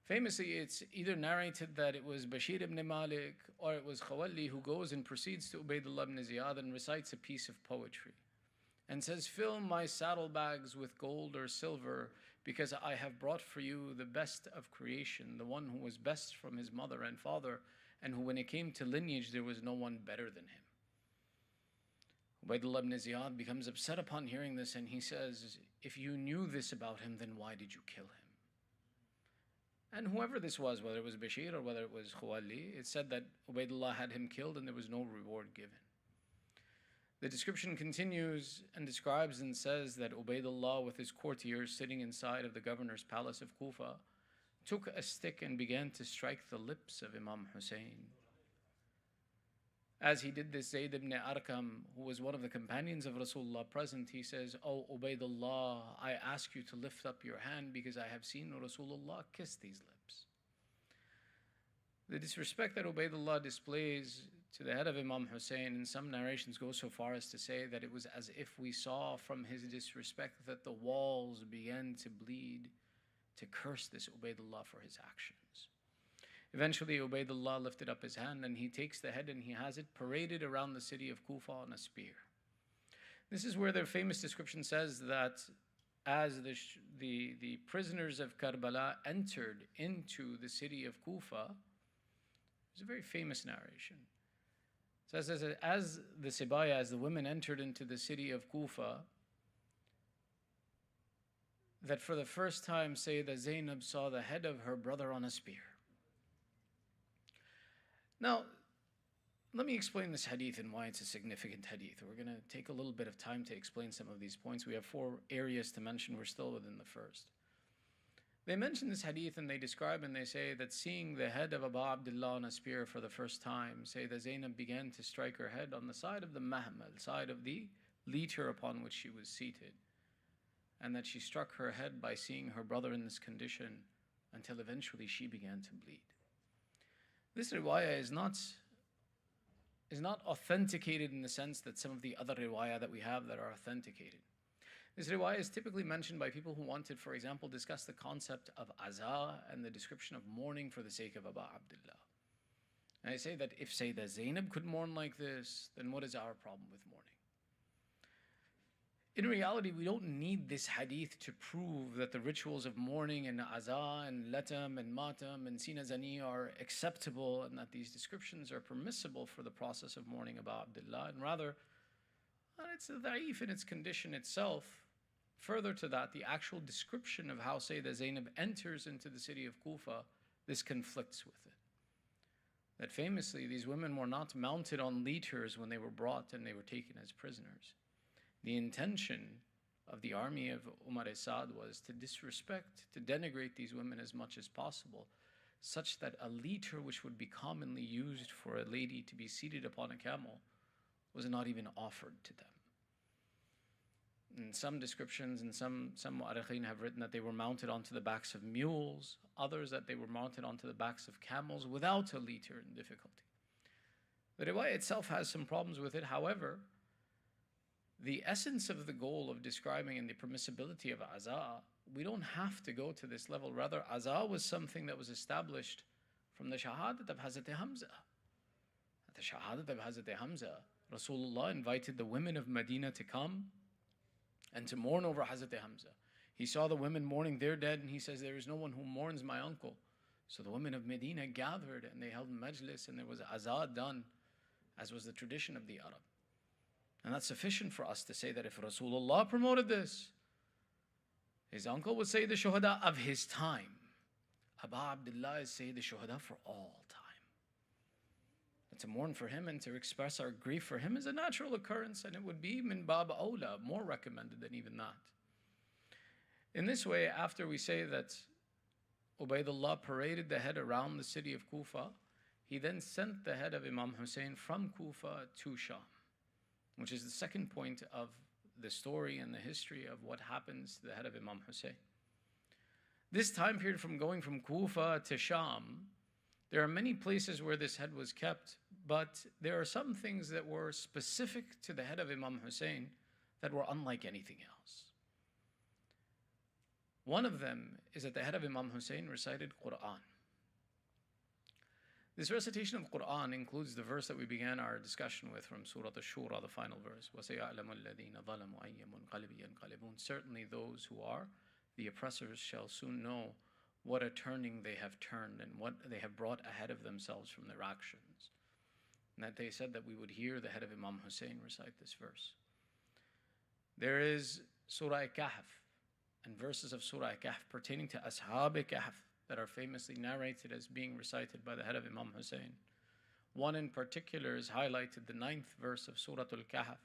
Famously, it's either narrated that it was Bashir ibn Malik or it was Khawali who goes and proceeds to Ubaidullah ibn Ziyad and recites a piece of poetry and says, fill my saddlebags with gold or silver because I have brought for you the best of creation, the one who was best from his mother and father, and who when it came to lineage there was no one better than him. Ubaidullah ibn Ziyad becomes upset upon hearing this and he says, if you knew this about him, then why did you kill him? And whoever this was, whether it was Bashir or whether it was Khawali, it said that Ubaidullah had him killed and there was no reward given. The description continues and describes and says that Ubaidullah with his courtiers sitting inside of the governor's palace of Kufa took a stick and began to strike the lips of Imam Hussain. As he did this, Zayd ibn Arqam, who was one of the companions of Rasulullah present, he says, "O Ubaidullah, I ask you to lift up your hand because I have seen Rasulullah kiss these lips." The disrespect that Ubaidullah displays to the head of Imam Hussain, in some narrations go so far as to say that it was as if we saw from his disrespect that the walls began to bleed to curse this Ubaidullah for his actions. Eventually, Ubaidullah lifted up his hand and he takes the head and he has it paraded around the city of Kufa on a spear. This is where their famous description says that as the prisoners of Karbala entered into the city of Kufa, it's a very famous narration. It says as the Sibaya, as the women entered into the city of Kufa, that for the first time Sayyidah Zainab saw the head of her brother on a spear. Now, let me explain this hadith and why it's a significant hadith. We're going to take a little bit of time to explain some of these points. We have 4 areas to mention. We're still within the first. They mention this hadith and they describe and they say that seeing the head of Abu Abdullah on a spear for the first time, Sayyidah Zainab began to strike her head on the side of the mahmal, side of the litter upon which she was seated, and that she struck her head by seeing her brother in this condition until eventually she began to bleed. This riwayah is not authenticated in the sense that some of the other riwayah that we have that are authenticated. This riwayah is typically mentioned by people who wanted, for example, discuss the concept of aza and the description of mourning for the sake of Abu Abdullah. And I say that if Sayyidah Zainab could mourn like this, then what is our problem with mourning? In reality, we don't need this hadith to prove that the rituals of mourning and aza and latam and matam and sina zani are acceptable and that these descriptions are permissible for the process of mourning about Abdullah. And rather, it's da'if in its condition itself. Further to that, the actual description of how Sayyidah Zainab enters into the city of Kufa, this conflicts with it. That famously, these women were not mounted on litters when they were brought and they were taken as prisoners. The intention of the army of Umar Asad was to disrespect, to denigrate these women as much as possible, such that a litter which would be commonly used for a lady to be seated upon a camel was not even offered to them. In some descriptions, and some mu'arikhin have written that they were mounted onto the backs of mules, others that they were mounted onto the backs of camels without a litter in difficulty. The riwayah itself has some problems with it. However, the essence of the goal of describing and the permissibility of aza, we don't have to go to this level. Rather, aza was something that was established from the shahadat of Hazrat Hamza. At the shahadat of Hazrat Hamza, Rasulullah invited the women of Medina to come and to mourn over Hazrat Hamza. He saw the women mourning their dead, and he says, there is no one who mourns my uncle. So the women of Medina gathered and they held majlis, and there was azad done, as was the tradition of the Arab. And that's sufficient for us to say that if Rasulullah promoted this, his uncle would say the shuhada of his time. Aba Abdullah is Sayyid al-Shuhada for all time. And to mourn for him and to express our grief for him is a natural occurrence, and it would be min bab awla, more recommended than even that. In this way, after we say that Ubaidullah paraded the head around the city of Kufa, he then sent the head of Imam Hussain from Kufa to Sham, which is the second point of the story and the history of what happens to the head of Imam Hussain. This time period from going from Kufa to Sham, there are many places where this head was kept, but there are some things that were specific to the head of Imam Hussain that were unlike anything else. One of them is that the head of Imam Hussain recited Quran. This recitation of Quran includes the verse that we began our discussion with from Surah Ashura, the final verse. وَسَيَعْلَمُ الَّذِينَ ظَلَمُوا أَيَّ مُنْقَلِبٍ يَنْقَلِبُونَ. Certainly those who are the oppressors shall soon know what a turning they have turned and what they have brought ahead of themselves from their actions. And that they said that we would hear the head of Imam Hussain recite this verse. There is Surah Kahf and verses of Surah Kahf pertaining to Ashab-e Kahf that are famously narrated as being recited by the head of Imam Hussain. One in particular is highlighted, the 9th verse of Surah Al-Kahf.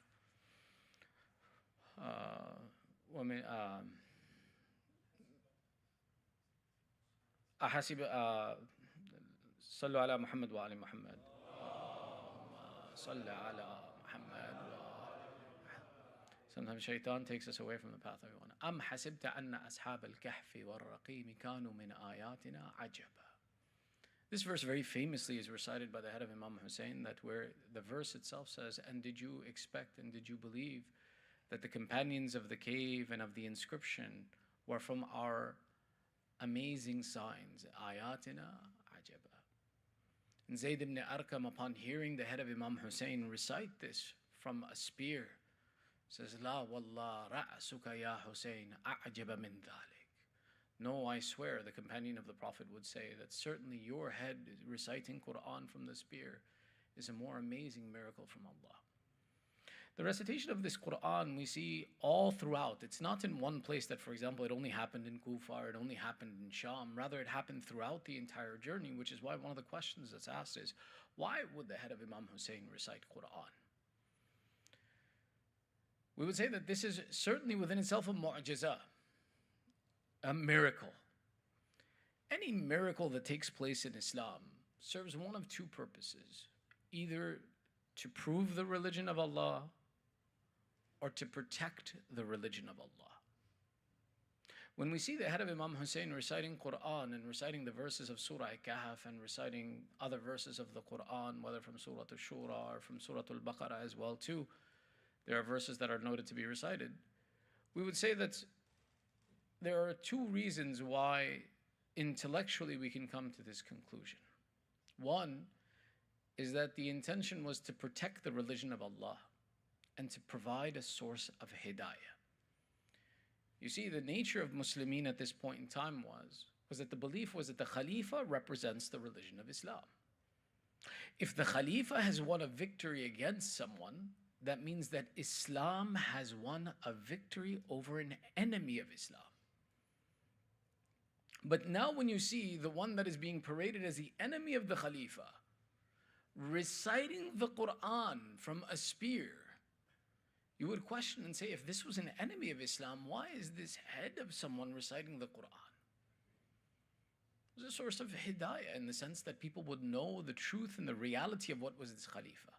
صلوا على محمد وآل محمد صلى على محمد. Sometimes shaitan takes us away from the path that we want. أم حسبت أن أصحاب الكهف والرقيم كانوا من آياتنا عجبا. This verse very famously is recited by the head of Imam Hussain, that where the verse itself says, and did you expect and did you believe that the companions of the cave and of the inscription were from our amazing signs, ayatina ajaba. And Zayd ibn Arqam, upon hearing the head of Imam Hussain recite this from a spear, says, La wallah ra'asuka ya Hussain a'jaba min dhalik. No, I swear, the companion of the Prophet would say that certainly your head reciting Quran from the spear is a more amazing miracle from Allah. The recitation of this Quran we see all throughout. It's not in one place that, for example, it only happened in Kufa or it only happened in Sham. Rather, it happened throughout the entire journey, which is why one of the questions that's asked is, why would the head of Imam Hussain recite Quran? We would say that this is certainly within itself a mu'jizah, a miracle. Any miracle that takes place in Islam serves one of two purposes: either to prove the religion of Allah or to protect the religion of Allah. When we see the head of Imam Hussain reciting Quran and reciting the verses of Surah Kahf and reciting other verses of the Quran, whether from Surah Ashura or from Surah Al-Baqarah as well too, there are verses that are noted to be recited. We would say that there are two reasons why intellectually we can come to this conclusion. One is that the intention was to protect the religion of Allah and to provide a source of hidayah. You see, the nature of Muslimin at this point in time was that the belief was that the Khalifa represents the religion of Islam. If the Khalifa has won a victory against someone, that means that Islam has won a victory over an enemy of Islam. But now when you see the one that is being paraded as the enemy of the Khalifa reciting the Quran from a spear, you would question and say, if this was an enemy of Islam, why is this head of someone reciting the Quran? It was a source of hidayah in the sense that people would know the truth and the reality of what was this Khalifa.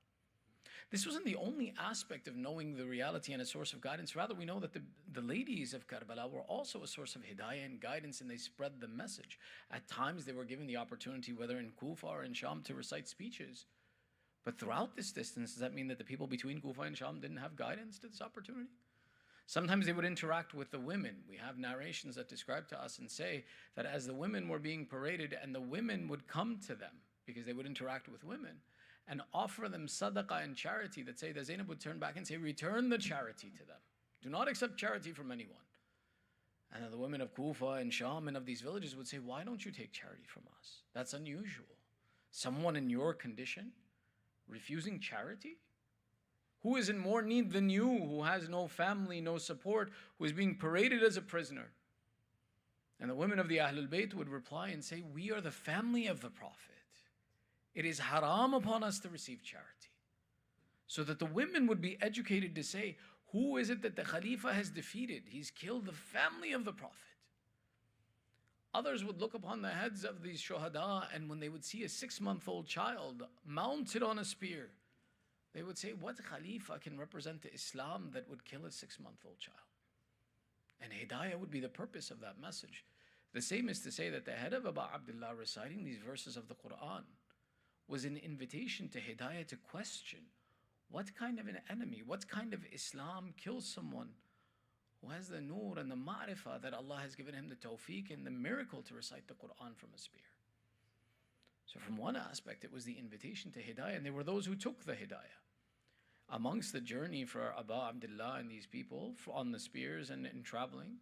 This wasn't the only aspect of knowing the reality and a source of guidance. Rather, we know that the ladies of Karbala were also a source of hidayah and guidance, and they spread the message. At times, they were given the opportunity, whether in Kufa or in Sham, to recite speeches. But throughout this distance, does that mean that the people between Kufa and Sham didn't have guidance to this opportunity? Sometimes they would interact with the women. We have narrations that describe to us and say that as the women were being paraded, and the women would come to them, because they would interact with women, and offer them sadaqah and charity, that say that Zainab would turn back and say, return the charity to them. Do not accept charity from anyone. And then the women of Kufa and Sham and of these villages would say, why don't you take charity from us? That's unusual. Someone in your condition refusing charity? Who is in more need than you, who has no family, no support, who is being paraded as a prisoner? And the women of the Ahlul Bayt would reply and say, we are the family of the Prophet. It is haram upon us to receive charity. So that the women would be educated to say, who is it that the Khalifa has defeated? He's killed the family of the Prophet. Others would look upon the heads of these shuhada, and when they would see a 6-month-old child mounted on a spear, they would say, what Khalifa can represent to Islam that would kill a 6-month-old child? And hidayah would be the purpose of that message. The same is to say that the head of Abu Abdullah reciting these verses of the Quran was an invitation to hidayah to question what kind of an enemy, what kind of Islam kills someone who has the nur and the ma'rifah that Allah has given him the tawfiq and the miracle to recite the Quran from a spear. So from one aspect, it was the invitation to hidayah, and there were those who took the hidayah. Amongst the journey for Abu Abdullah and these people on the spears and in traveling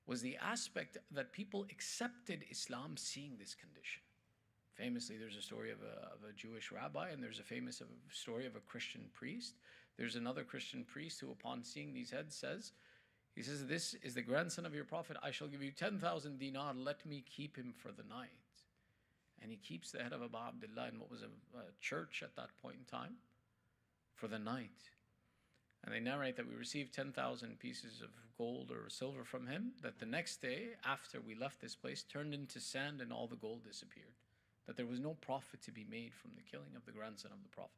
was the aspect that people accepted Islam seeing this condition. Famously, there's a story of a Jewish rabbi, and there's a famous story of a Christian priest. There's another Christian priest who, upon seeing these heads, says, this is the grandson of your prophet. I shall give you 10,000 dinar. Let me keep him for the night. And he keeps the head of Abu Abdullah in what was a church at that point in time for the night. And they narrate that we received 10,000 pieces of gold or silver from him, that the next day, after we left this place, turned into sand and all the gold disappeared. That there was no profit to be made from the killing of the grandson of the Prophet.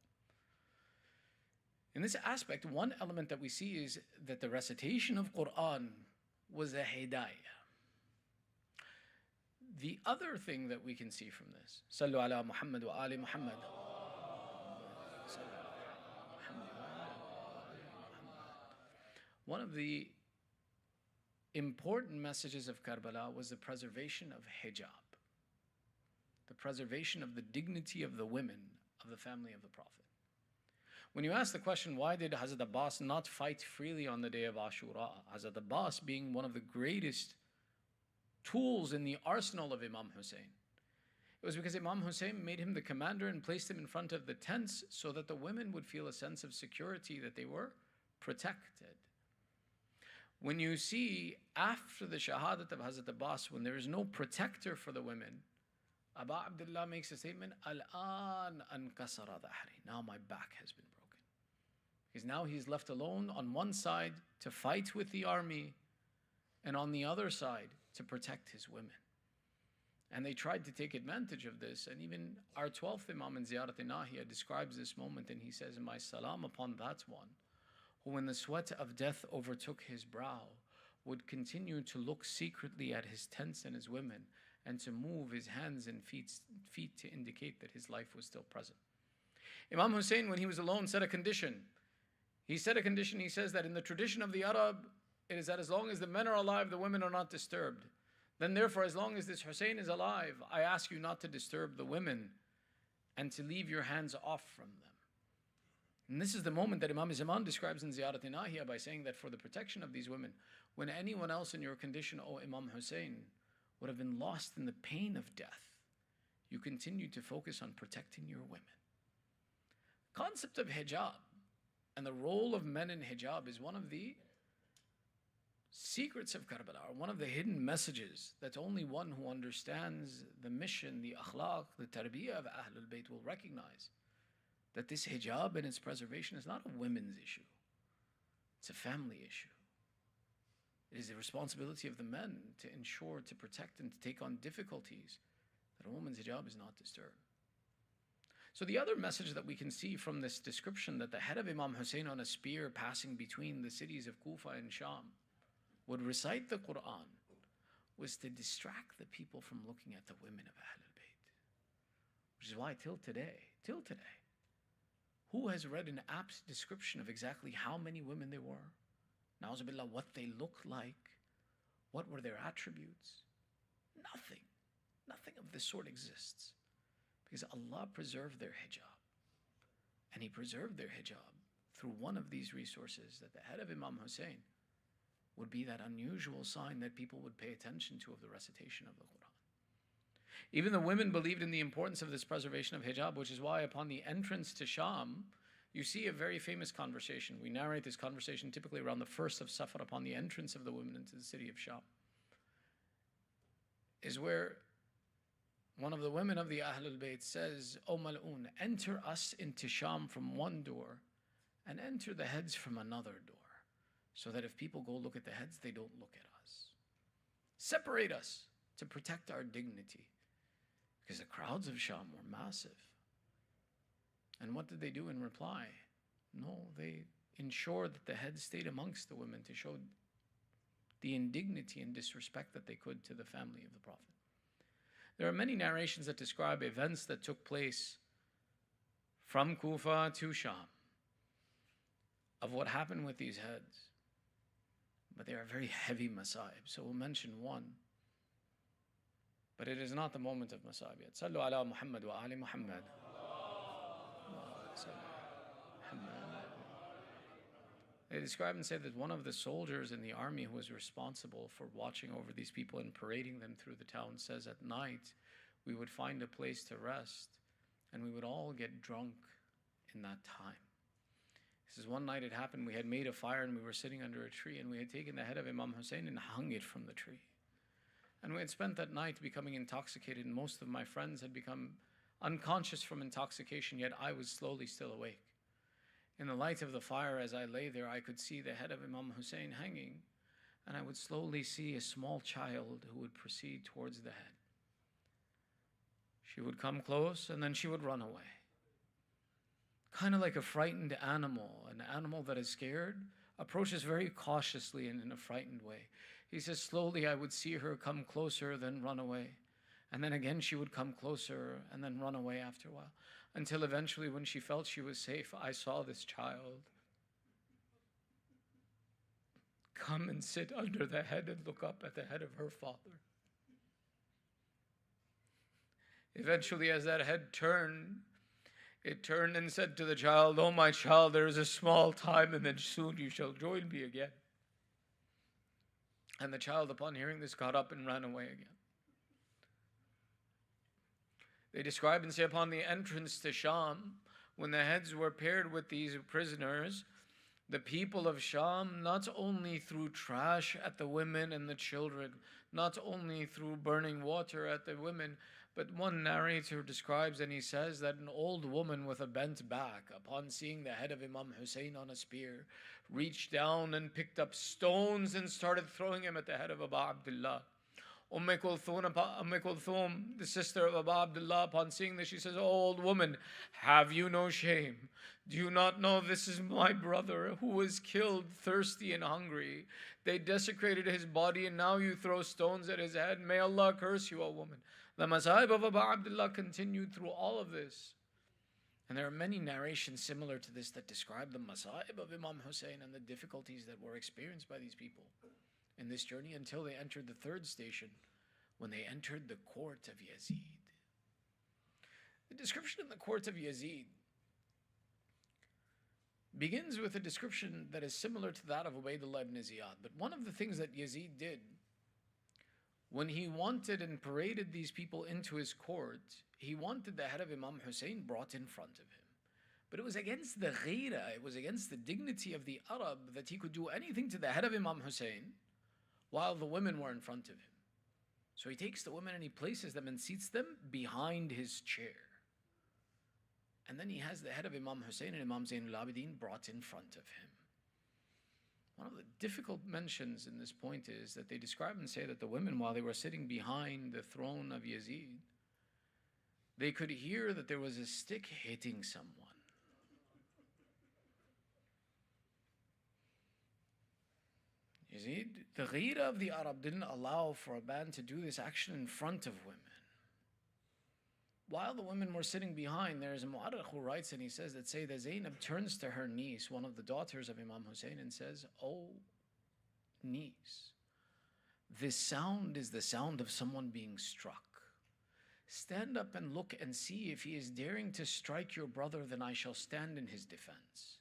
In this aspect, one element that we see is that the recitation of Quran was a hidayah. The other thing that we can see from this, Sallu ala Muhammad wa ali Muhammad. One of the important messages of Karbala was the preservation of hijab. The preservation of the dignity of the women of the family of the Prophet. When you ask the question, why did Hazrat Abbas not fight freely on the day of Ashura? Hazrat Abbas being one of the greatest tools in the arsenal of Imam Hussain. It was because Imam Hussain made him the commander and placed him in front of the tents so that the women would feel a sense of security, that they were protected. When you see after the shahadat of Hazrat Abbas, when there is no protector for the women, Abu Abdullah makes a statement, Al-an ankasara dahri. Now my back has been broken. Because now he's left alone on one side to fight with the army, and on the other side to protect his women. And they tried to take advantage of this, and even our 12th Imam in Ziyarat-e-Nahiyah describes this moment, and he says, my salam upon that one, who when the sweat of death overtook his brow, would continue to look secretly at his tents and his women, and to move his hands and feet to indicate that his life was still present. Imam Hussain, when he was alone, said a condition. He said a condition, he says that in the tradition of the Arab, it is that as long as the men are alive, the women are not disturbed. Then therefore, as long as this Hussain is alive, I ask you not to disturb the women and to leave your hands off from them. And this is the moment that Imam Zaman describes in Ziyarat-e-Nahiyah by saying that for the protection of these women, when anyone else in your condition, O Imam Hussain, would have been lost in the pain of death, you continue to focus on protecting your women. Concept of hijab and the role of men in hijab is one of the secrets of Karbala, or one of the hidden messages that only one who understands the mission, the akhlaq, the tarbiyah of Ahlul Bayt will recognize. That this hijab and its preservation is not a women's issue. It's a family issue. It is the responsibility of the men to ensure, to protect, and to take on difficulties that a woman's hijab is not disturbed. So the other message that we can see from this description, that the head of Imam Hussain on a spear passing between the cities of Kufa and Sham would recite the Quran, was to distract the people from looking at the women of Ahlul Bayt. Which is why till today, who has read an apt description of exactly how many women there were? Na'uzubillah, what they looked like, what were their attributes? Nothing. Nothing of this sort exists. Because Allah preserved their hijab. And He preserved their hijab through one of these resources, that the head of Imam Hussain would be that unusual sign that people would pay attention to of the recitation of the Quran. Even the women believed in the importance of this preservation of hijab, which is why upon the entrance to Sham, you see a very famous conversation. We narrate this conversation typically around the 1st of Safar, upon the entrance of the women into the city of Sham, is where one of the women of the Ahlul Bayt says, O Mal'un, enter us into Sham from one door and enter the heads from another door, so that if people go look at the heads, they don't look at us. Separate us to protect our dignity. Because the crowds of Sham were massive. And what did they do in reply? No, they ensured that the heads stayed amongst the women to show the indignity and disrespect that they could to the family of the Prophet. There are many narrations that describe events that took place from Kufa to Sham of what happened with these heads. But they are very heavy Masaib. So we'll mention one. But it is not the moment of Masaib yet. Sallu ala Muhammad wa ali Muhammad. They describe and say that one of the soldiers in the army who was responsible for watching over these people and parading them through the town says at night we would find a place to rest and we would all get drunk in that time. He says one night it happened, we had made a fire and we were sitting under a tree and we had taken the head of Imam Hussain and hung it from the tree. And we had spent that night becoming intoxicated, and most of my friends had become unconscious from intoxication, yet I was slowly still awake. In the light of the fire, as I lay there, I could see the head of Imam Hussain hanging, and I would slowly see a small child who would proceed towards the head. She would come close, and then she would run away. Kind of like a frightened animal. An animal that is scared approaches very cautiously and in a frightened way. He says, slowly I would see her come closer, then run away. And then again she would come closer and then run away after a while. Until eventually when she felt she was safe, I saw this child come and sit under the head and look up at the head of her father. Eventually as that head turned, it turned and said to the child, "Oh my child, there is a small time and then soon you shall join me again." And the child, upon hearing this, got up and ran away again. They describe and say upon the entrance to Sham, when the heads were paired with these prisoners, the people of Sham not only threw trash at the women and the children, not only threw burning water at the women, but one narrator describes and he says that an old woman with a bent back, upon seeing the head of Imam Hussain on a spear, reached down and picked up stones and started throwing them at the head of Abu Abdullah. Kulthum, the sister of Abu Abdullah, upon seeing this, she says, "O old woman, have you no shame? Do you not know this is my brother who was killed thirsty and hungry? They desecrated his body and now you throw stones at his head. May Allah curse you, O woman." The Masaib of Abu Abdullah continued through all of this. And there are many narrations similar to this that describe the Masaib of Imam Hussain and the difficulties that were experienced by these people in this journey until they entered the third station, when they entered the court of Yazid. The description of the court of Yazid begins with a description that is similar to that of Ubaydullah ibn Ziyad. But one of the things that Yazid did, when he wanted and paraded these people into his court, he wanted the head of Imam Hussain brought in front of him. But it was against the ghira, it was against the dignity of the Arab that he could do anything to the head of Imam Hussain while the women were in front of him. So he takes the women and he places them and seats them behind his chair. And then he has the head of Imam Hussain and Imam Zainul Abidin brought in front of him. One of the difficult mentions in this point is that they describe and say that the women, while they were sitting behind the throne of Yazid, they could hear that there was a stick hitting someone. Yazid, the ghira of the Arab didn't allow for a man to do this action in front of women. While the women were sitting behind, there is a mu'arrikh who writes, and he says that Sayyidah Zainab turns to her niece, one of the daughters of Imam Hussain, and says, "Oh, niece, this sound is the sound of someone being struck. Stand up and look and see if he is daring to strike your brother, then I shall stand in his defense."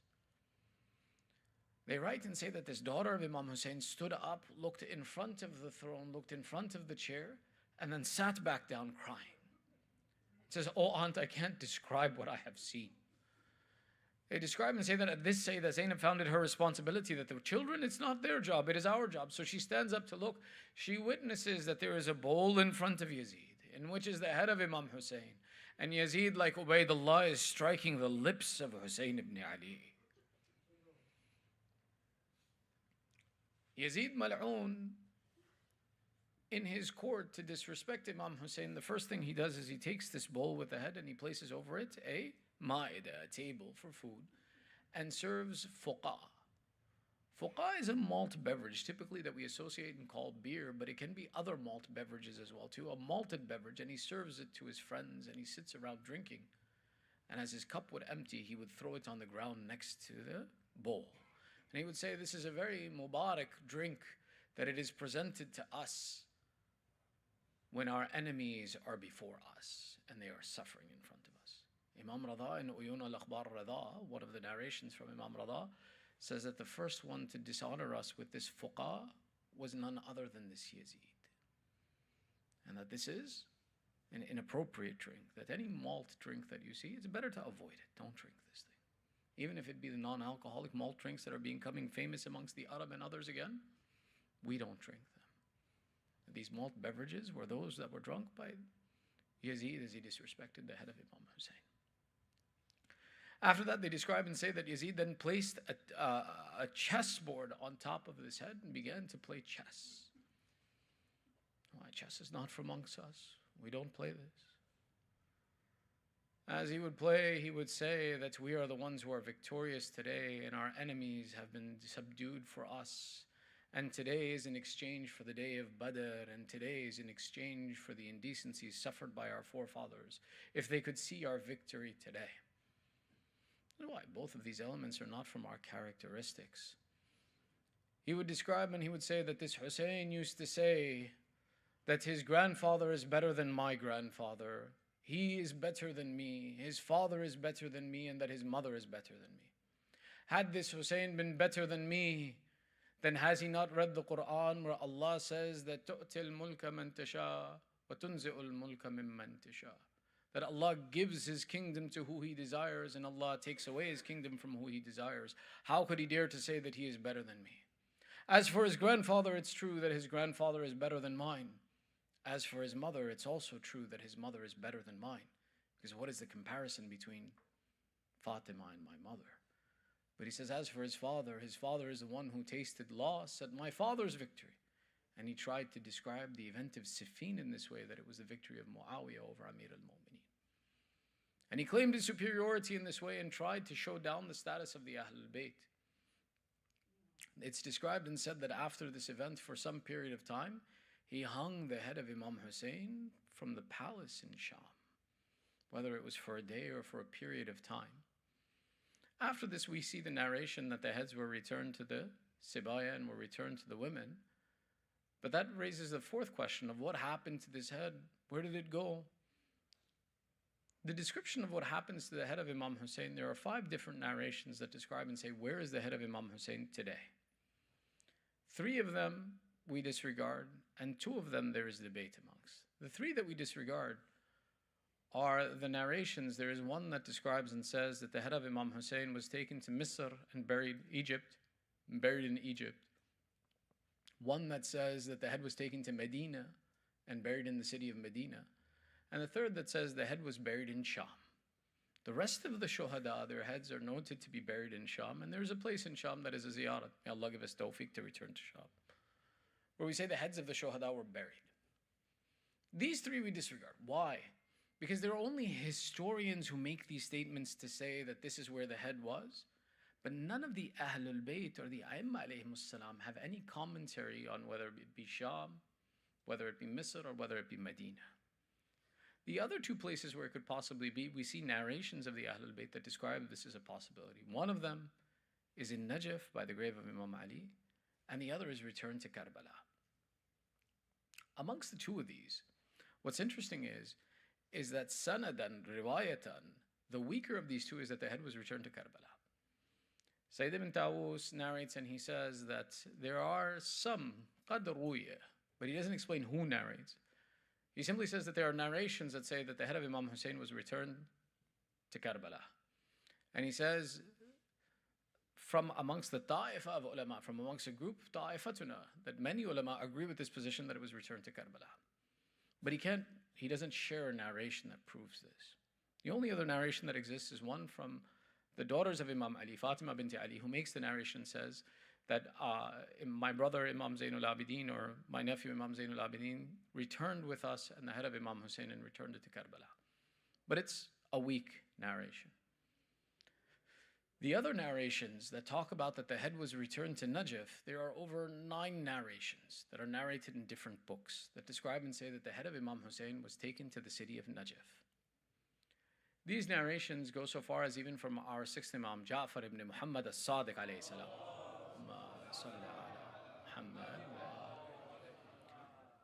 They write and say that this daughter of Imam Hussain stood up, looked in front of the throne, looked in front of the chair, and then sat back down crying. It says, "Oh, aunt, I can't describe what I have seen." They describe and say that at this say that Zainab found it her responsibility that the children, it's not their job, it is our job. So she stands up to look. She witnesses that there is a bowl in front of Yazid, in which is the head of Imam Hussain. And Yazid, like Ubaydullah, is striking the lips of Hussain ibn Ali. Yazid Mal'un, in his court, to disrespect Imam Hussain, the first thing he does is he takes this bowl with the head and he places over it a ma'idah, a table for food, and serves fuqa. Fuqa is a malt beverage, typically that we associate and call beer, but it can be other malt beverages as well too, a malted beverage, and he serves it to his friends and he sits around drinking. And as his cup would empty, he would throw it on the ground next to the bowl. And he would say, "This is a very Mubarak drink, that it is presented to us when our enemies are before us and they are suffering in front of us." Imam Rada in Uyun al-Akhbar Rada, one of the narrations from Imam Rada, says that the first one to dishonor us with this fuqa was none other than this Yazid. And that this is an inappropriate drink, that any malt drink that you see, it's better to avoid it. Don't drink this thing. Even if it be the non-alcoholic malt drinks that are becoming famous amongst the Arab and others again, we don't drink them. These malt beverages were those that were drunk by Yazid as he disrespected the head of Imam Hussain. After that, they describe and say that Yazid then placed a chessboard on top of his head and began to play chess. Why, chess is not for amongst us. We don't play this. As he would play, he would say that we are the ones who are victorious today and our enemies have been subdued for us. And today is in exchange for the day of Badr, and today is in exchange for the indecencies suffered by our forefathers. If they could see our victory today. And why? Both of these elements are not from our characteristics. He would describe and he would say that this Hussain used to say that his grandfather is better than my grandfather. He is better than me. His father is better than me, and that his mother is better than me. Had this Hussain been better than me, then has he not read the Quran where Allah says that تُؤْتِي الْمُلْكَ مَنْ تَشَاءُ وَتُنْزِعُ الْمُلْكَ مِمَّنْ تَشَاءُ, that Allah gives His kingdom to who He desires and Allah takes away His kingdom from who He desires. How could he dare to say that he is better than me? As for his grandfather, it's true that his grandfather is better than mine. As for his mother, it's also true that his mother is better than mine. Because what is the comparison between Fatima and my mother? But he says, as for his father is the one who tasted loss at my father's victory. And he tried to describe the event of Siffin in this way, that it was the victory of Muawiyah over Amir al-Mu'mineen. And he claimed his superiority in this way and tried to show down the status of the Ahlul Bayt. It's described and said that after this event, for some period of time, he hung the head of Imam Hussain from the palace in Sham, whether it was for a day or for a period of time. After this, we see the narration that the heads were returned to the Sibaya and were returned to the women. But that raises the fourth question of what happened to this head. Where did it go? The description of what happens to the head of Imam Hussain, there are 5 different narrations that describe and say, where is the head of Imam Hussain today? 3 of them we disregard, and 2 of them there is debate amongst. The 3 that we disregard are the narrations. There is one that describes and says that the head of Imam Hussain was taken to Misr and buried in Egypt. One that says that the head was taken to Medina and buried in the city of Medina. And the third that says the head was buried in Sham. The rest of the shuhada, their heads are noted to be buried in Sham, and there's a place in Sham that is a ziyarat. May Allah give us tawfiq to return to Sham, where we say the heads of the shuhada were buried. These 3 we disregard. Why? Because there are only historians who make these statements to say that this is where the head was, but none of the Ahlul Bayt or the Aimma alayhimus salam have any commentary on whether it be Sham, whether it be Misr, or whether it be Medina. The other two places where it could possibly be, we see narrations of the Ahlul Bayt that describe this as a possibility. One of them is in Najaf by the grave of Imam Ali, and the other is returned to Karbala. Amongst the two of these, what's interesting is that sanadan, riwayatan, the weaker of these two is that the head was returned to Karbala. Sayyid ibn Tawus narrates and he says that there are some qad ruya, but he doesn't explain who narrates. He simply says that there are narrations that say that the head of Imam Hussain was returned to Karbala. And he says, from amongst the ta'ifa of ulama, from amongst a group, ta'ifatuna, that many ulama agree with this position that it was returned to Karbala. But he doesn't share a narration that proves this. The only other narration that exists is one from the daughters of Imam Ali, Fatima bint Ali, who makes the narration, says that my brother Imam Zainul Abidin, or my nephew Imam Zainul Abidin, returned with us and the head of Imam Hussain and returned it to Karbala. But it's a weak narration. The other narrations that talk about that the head was returned to Najaf, there are over 9 narrations that are narrated in different books that describe and say that the head of Imam Hussain was taken to the city of Najaf. These narrations go so far as even from our 6th Imam, Ja'far ibn Muhammad as-Sadiq alayhi salam.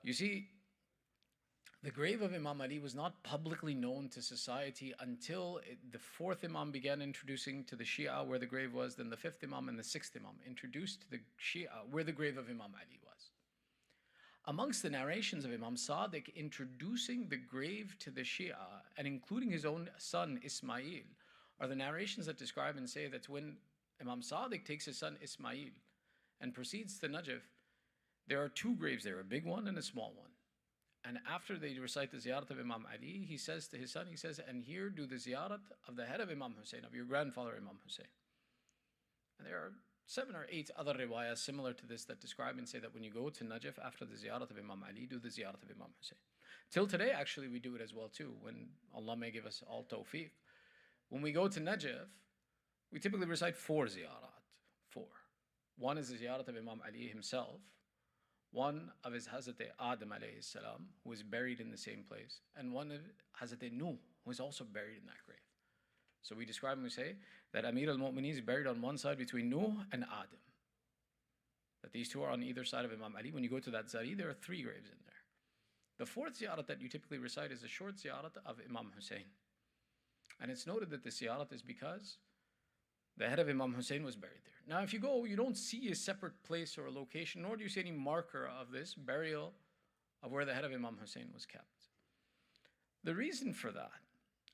You see, the grave of Imam Ali was not publicly known to society until the 4th Imam began introducing to the Shia where the grave was, then the 5th Imam and the 6th Imam introduced to the Shia where the grave of Imam Ali was. Amongst the narrations of Imam Sadiq introducing the grave to the Shia and including his own son Ismail are the narrations that describe and say that when Imam Sadiq takes his son Ismail and proceeds to Najaf, there are 2 graves there, a big one and a small one. And after they recite the ziyarat of Imam Ali, he says to his son, he says, and here do the ziyarat of the head of Imam Hussain, of your grandfather Imam Hussain. And there are 7 or 8 other riwayahs similar to this that describe and say that when you go to Najaf after the ziyarat of Imam Ali, do the ziyarat of Imam Hussain. Till today, actually, we do it as well too, when Allah may give us all tawfiq. When we go to Najaf, we typically recite 4 ziyarat. 4. One is the ziyarat of Imam Ali himself, one of his Hazrat Adam alayhi salam, who is buried in the same place, and one of Hazrat Nuh, who is also buried in that grave. So we describe and we say that Amir al-Mu'mineen is buried on one side between Nuh and Adam. That these two are on either side of Imam Ali. When you go to that zari, there are 3 graves in there. The 4th ziyarat that you typically recite is a short ziyarat of Imam Hussain. And it's noted that the ziyarat is because the head of Imam Hussain was buried there. Now, if you go, you don't see a separate place or a location, nor do you see any marker of this burial of where the head of Imam Hussain was kept. The reason for that,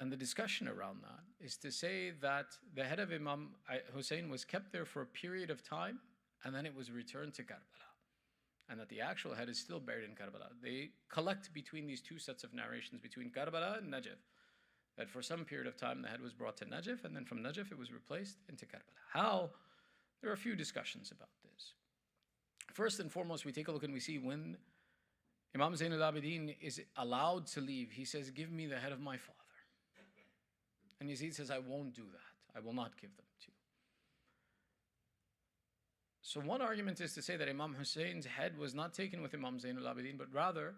and the discussion around that, is to say that the head of Imam Hussain was kept there for a period of time, and then it was returned to Karbala. And that the actual head is still buried in Karbala. They collect between these 2 sets of narrations, between Karbala and Najaf, that for some period of time the head was brought to Najaf, and then from Najaf it was replaced into Karbala. How? There are a few discussions about this. First and foremost, we take a look and we see when Imam Zainul Abidin is allowed to leave, he says, give me the head of my father. And Yazid says, I won't do that. I will not give them to you. So one argument is to say that Imam Hussein's head was not taken with Imam Zainul Abidin, but rather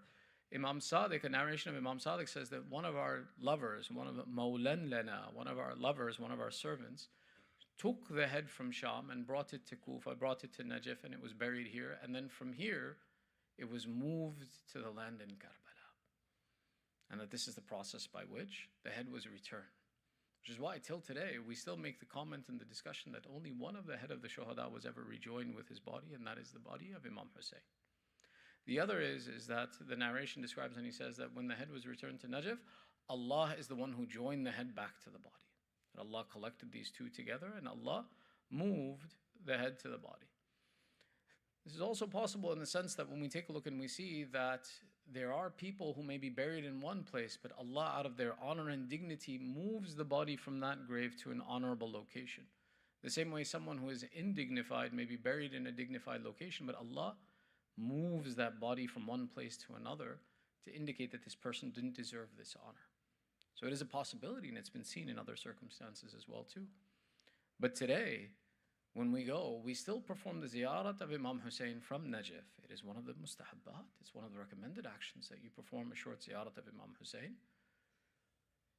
Imam Sadiq, a narration of Imam Sadiq says that one of our lovers, one of Mawlan Lana, one of our lovers, one of our servants, took the head from Sham and brought it to Kufa, brought it to Najaf, and it was buried here. And then from here, it was moved to the land in Karbala. And that this is the process by which the head was returned. Which is why till today, we still make the comment in the discussion that only one of the head of the Shuhada was ever rejoined with his body, and that is the body of Imam Hussain. The other is that the narration describes and he says that when the head was returned to Najaf, Allah is the one who joined the head back to the body. That Allah collected these 2 together and Allah moved the head to the body. This is also possible in the sense that when we take a look and we see that there are people who may be buried in one place, but Allah out of their honor and dignity moves the body from that grave to an honorable location. The same way someone who is indignified may be buried in a dignified location, but Allah moves that body from one place to another to indicate that this person didn't deserve this honor. So it is a possibility, and it's been seen in other circumstances as well too. But today, when we go, we still perform the ziyarat of Imam Hussain from Najaf. It is one of the mustahabbat. It's one of the recommended actions that you perform a short ziyarat of Imam Hussain.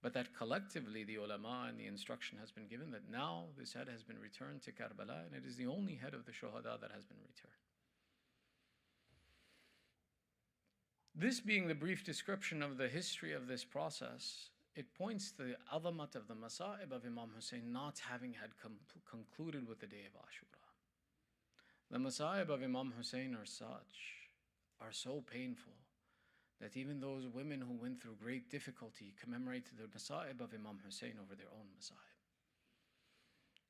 But that collectively the ulama and the instruction has been given that now this head has been returned to Karbala, and it is the only head of the shuhada that has been returned. This being the brief description of the history of this process, it points to the azamat of the Masaib of Imam Hussain not having had concluded with the day of Ashura. The Masaib of Imam Hussain are so painful, that even those women who went through great difficulty commemorate the Masaib of Imam Hussain over their own Masaib.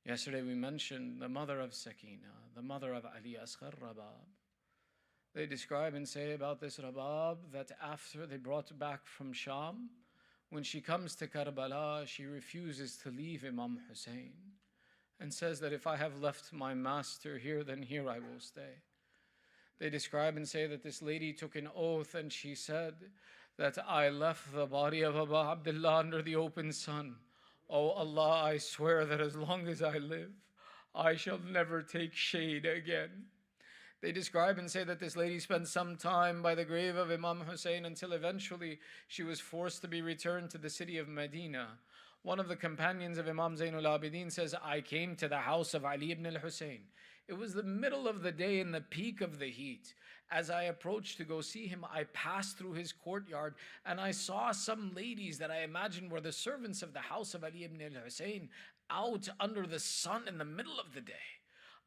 Yesterday we mentioned the mother of Sakina, the mother of Ali Asghar Rabab. They describe and say about this Rabab that after they brought her back from Sham, when she comes to Karbala, she refuses to leave Imam Hussain and says that if I have left my master here, then here I will stay. They describe and say that this lady took an oath and she said that I left the body of Abu Abdullah under the open sun. Oh Allah, I swear that as long as I live, I shall never take shade again. They describe and say that this lady spent some time by the grave of Imam Hussain until eventually she was forced to be returned to the city of Medina. One of the companions of Imam Zainul Abidin says, I came to the house of Ali ibn al-Hussain. It was the middle of the day in the peak of the heat. As I approached to go see him, I passed through his courtyard and I saw some ladies that I imagined were the servants of the house of Ali ibn al-Hussain out under the sun in the middle of the day.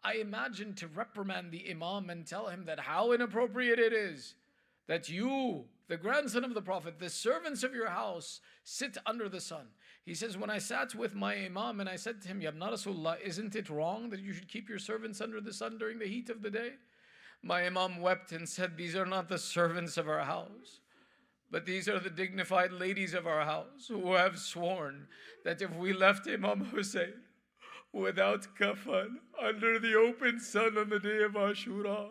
I imagined to reprimand the Imam and tell him that how inappropriate it is that you, the grandson of the Prophet, the servants of your house, sit under the sun. He says, when I sat with my Imam and I said to him, Yabna Rasulullah, isn't it wrong that you should keep your servants under the sun during the heat of the day? My Imam wept and said, these are not the servants of our house, but these are the dignified ladies of our house who have sworn that if we left Imam Hussain without kafan under the open sun on the day of Ashura,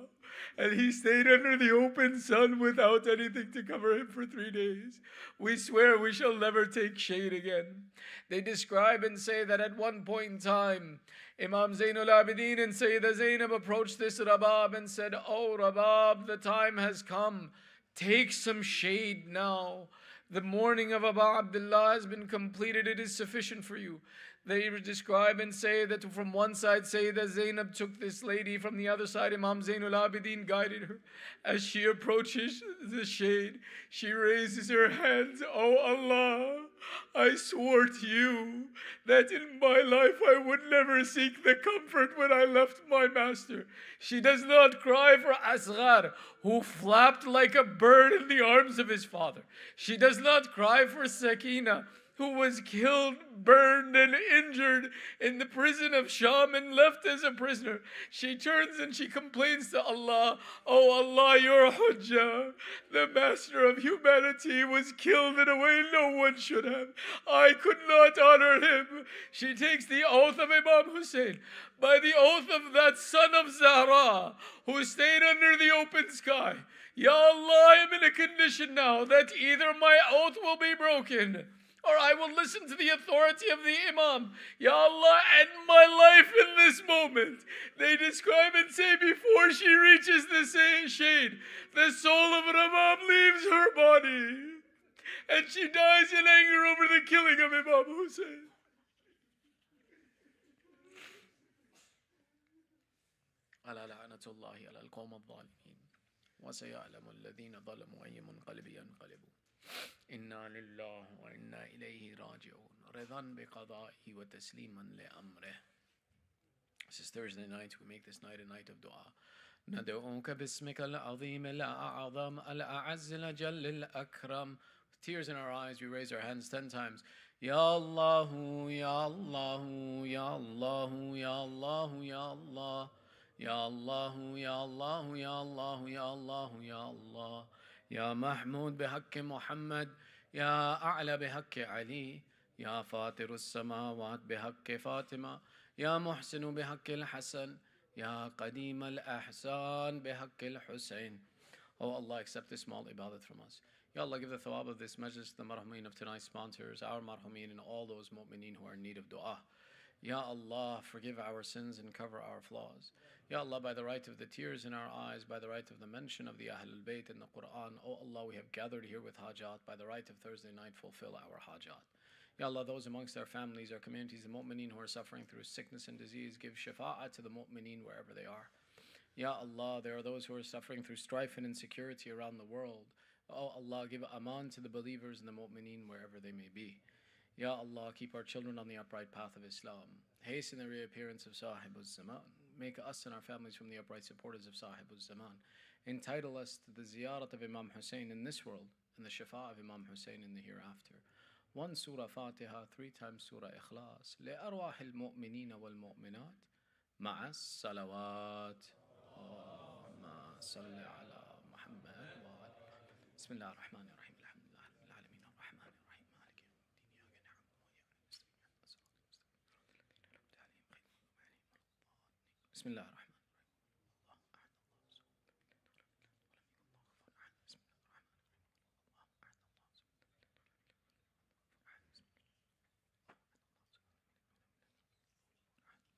and he stayed under the open sun without anything to cover him for 3 days, we swear we shall never take shade again. They describe and say that at one point in time, Imam Zainul Abidin and Sayyidah Zainab approached this Rabab and said, oh Rabab, the time has come. Take some shade now. The mourning of Abu Abdullah has been completed. It is sufficient for you. They describe and say that from one side Sayyidah Zainab took this lady, from the other side Imam Zainul Abidin guided her. As she approaches the shade, she raises her hands, oh Allah, I swore to you that in my life I would never seek the comfort when I left my master. She does not cry for Asghar, who flapped like a bird in the arms of his father. She does not cry for Sakina, who was killed, burned, and injured in the prison of Sham and left as a prisoner. She turns and she complains to Allah, oh Allah, your Hujjah, the master of humanity, was killed in a way no one should have. I could not honor him. She takes the oath of Imam Hussain. By the oath of that son of Zahra, who stayed under the open sky, Ya Allah, I am in a condition now that either my oath will be broken, or I will listen to the authority of the Imam. Ya Allah, end my life in this moment. They describe and say before she reaches the shade, the soul of Rabab leaves her body, and she dies in anger over the killing of Imam Hussain. ألا لعنة الله على القوم الظالمين وسيعلم الذين ظلموا أي منقلب ينقلبون إنا لله وإنا إليه راجعون رضا بقضائه وتسليما لأمره. This is Thursday night. We make this night a night of dua. ندعوك باسمك العظيم الأعظم الأعز الأجل الأكرم. With tears in our eyes, we raise our hands 10 times. Ya Allah, Ya Allah, Ya Allah, Ya Allah, Ya Allah. Ya Allah, Ya Allah, Ya Allah, Ya Allah, Ya Allah. Ya Mahmud بحق محمد يا أعلى بحق علي يا فاطر السماوات بحق فاطمة يا محسن بحق الحسن يا قديم الأحسان بحق الحسين. Oh Allah, accept this small ibadat from us. Ya Allah, give the thawab of this majlis to the marhameen of tonight's sponsors, our marhameen, and all those mu'mineen who are in need of dua. Ya Allah, forgive our sins and cover our flaws. Ya Allah, by the right of the tears in our eyes, by the right of the mention of the Ahlul Bayt in the Quran, oh Allah, we have gathered here with hajat. By the right of Thursday night, fulfill our hajat. Ya Allah, those amongst our families, our communities, the mu'mineen who are suffering through sickness and disease, give shafa'ah to the mu'mineen wherever they are. Ya Allah, there are those who are suffering through strife and insecurity around the world. Oh Allah, give aman to the believers and the mu'mineen wherever they may be. Ya Allah, keep our children on the upright path of Islam. Hasten the reappearance of Sahibuz Zaman. Make us and our families from the upright supporters of Sahibuz Zaman. Entitle us to the ziyarat of Imam Hussain in this world and the shafa of Imam Hussain in the hereafter. 1 Surah Fatiha, 3 times Surah Ikhlas. لأرواح المؤمنين والمؤمنات مع الصلوات. اللهم صل على محمد وعلى بسم الله الرحمن الرحيم الحمد لله رب العالمين الرحمن الرحيم مالك يوم الدين إياك نعبد وإياك نستعين بسم الله الرحمن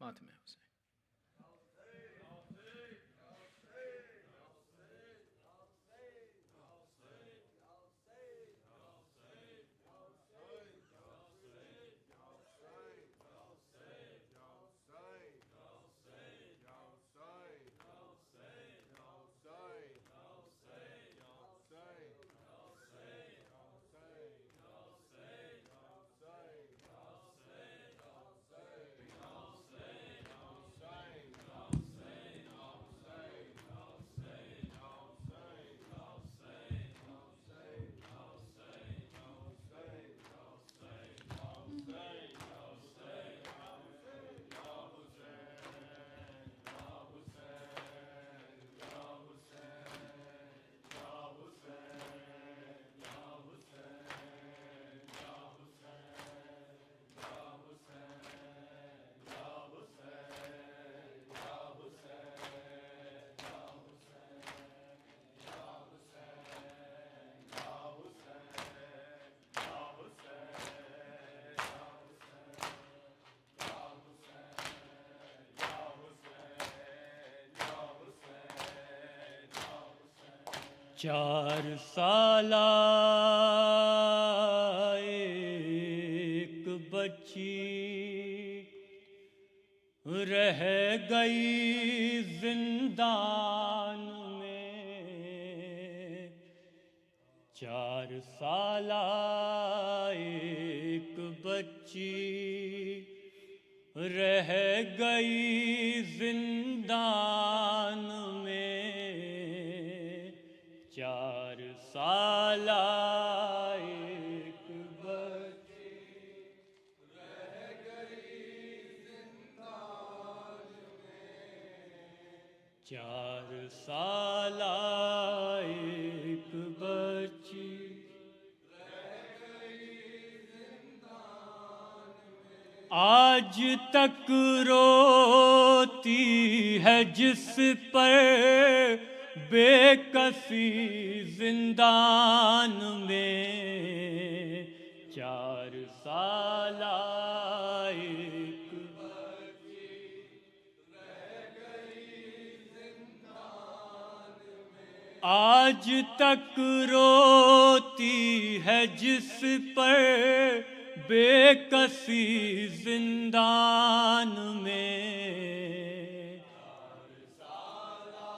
ماتم يا حسين.
چار سالہ ایک بچی رہ گئی زندان میں 4 سالہ ایک بچی رہ گئی زندان میں 4 سالہ ایک بچی رہ گئی زندان میں 4 سالہ ایک بچی رہ گئی زندان میں آج تک روتی ہے جس پر بے کسی زندان میں 4 سالہ ایک بچی رہ گئی زندان میں آج تک روتی ہے جس پر بے کسی زندان میں چار سالہ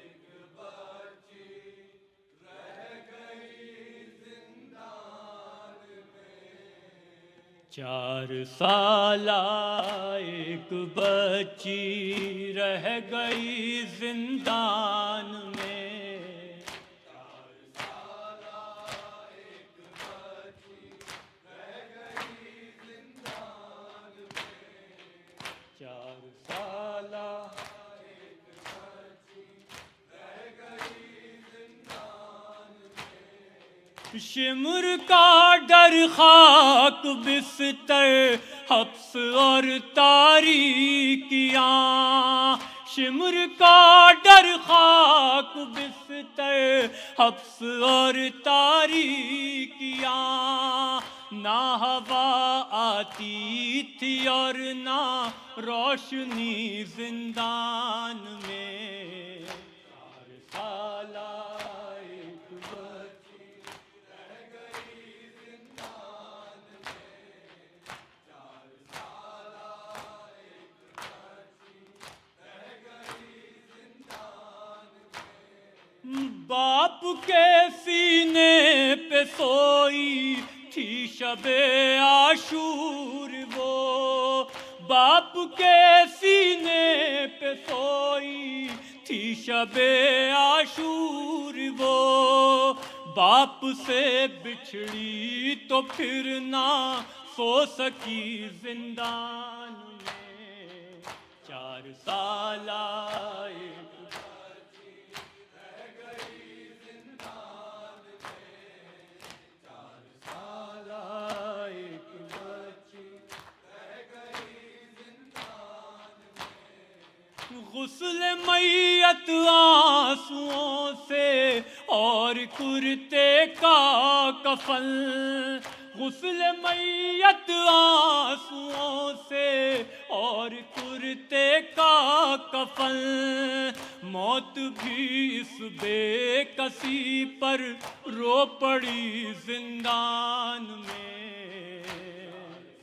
ایک بچی رہ گئی زندان میں 4 سالہ ایک بچی رہ گئی زندان میں 4 سالہ ایک بچی رہ گئی زندان میں شمر کا ڈر خاک بستر حبس اور تاریکیاں
شمر کا ڈر خاک بستر حبس اور تاریکیاں، نہ ہوا آتی تھی اور نہ روشنی زندان میں، 4 سالہ ایک بچی رہ گئی زندان میں، 4 سالہ ایک بچی رہ گئی زندان میں۔ باپ کے سینے پہ سوئی تھی شب عاشور وہ، باپ کے سینے پہ سوئی تھی شب عاشور وہ، باپ سے بچھڑی تو پھر نہ سو سکی زندان میں، 4 سالہ ایک بچی رہ گئی زندان میں، 4 سالہ ایک بچی رہ گئی زندان میں۔ غسل میت آنسوؤں سے اور کرتے کا کفن، غسل میت آنسوؤں سے اور کرتے کا کفن، موت بھی اس بے کسی پر رو پڑی زندان میں،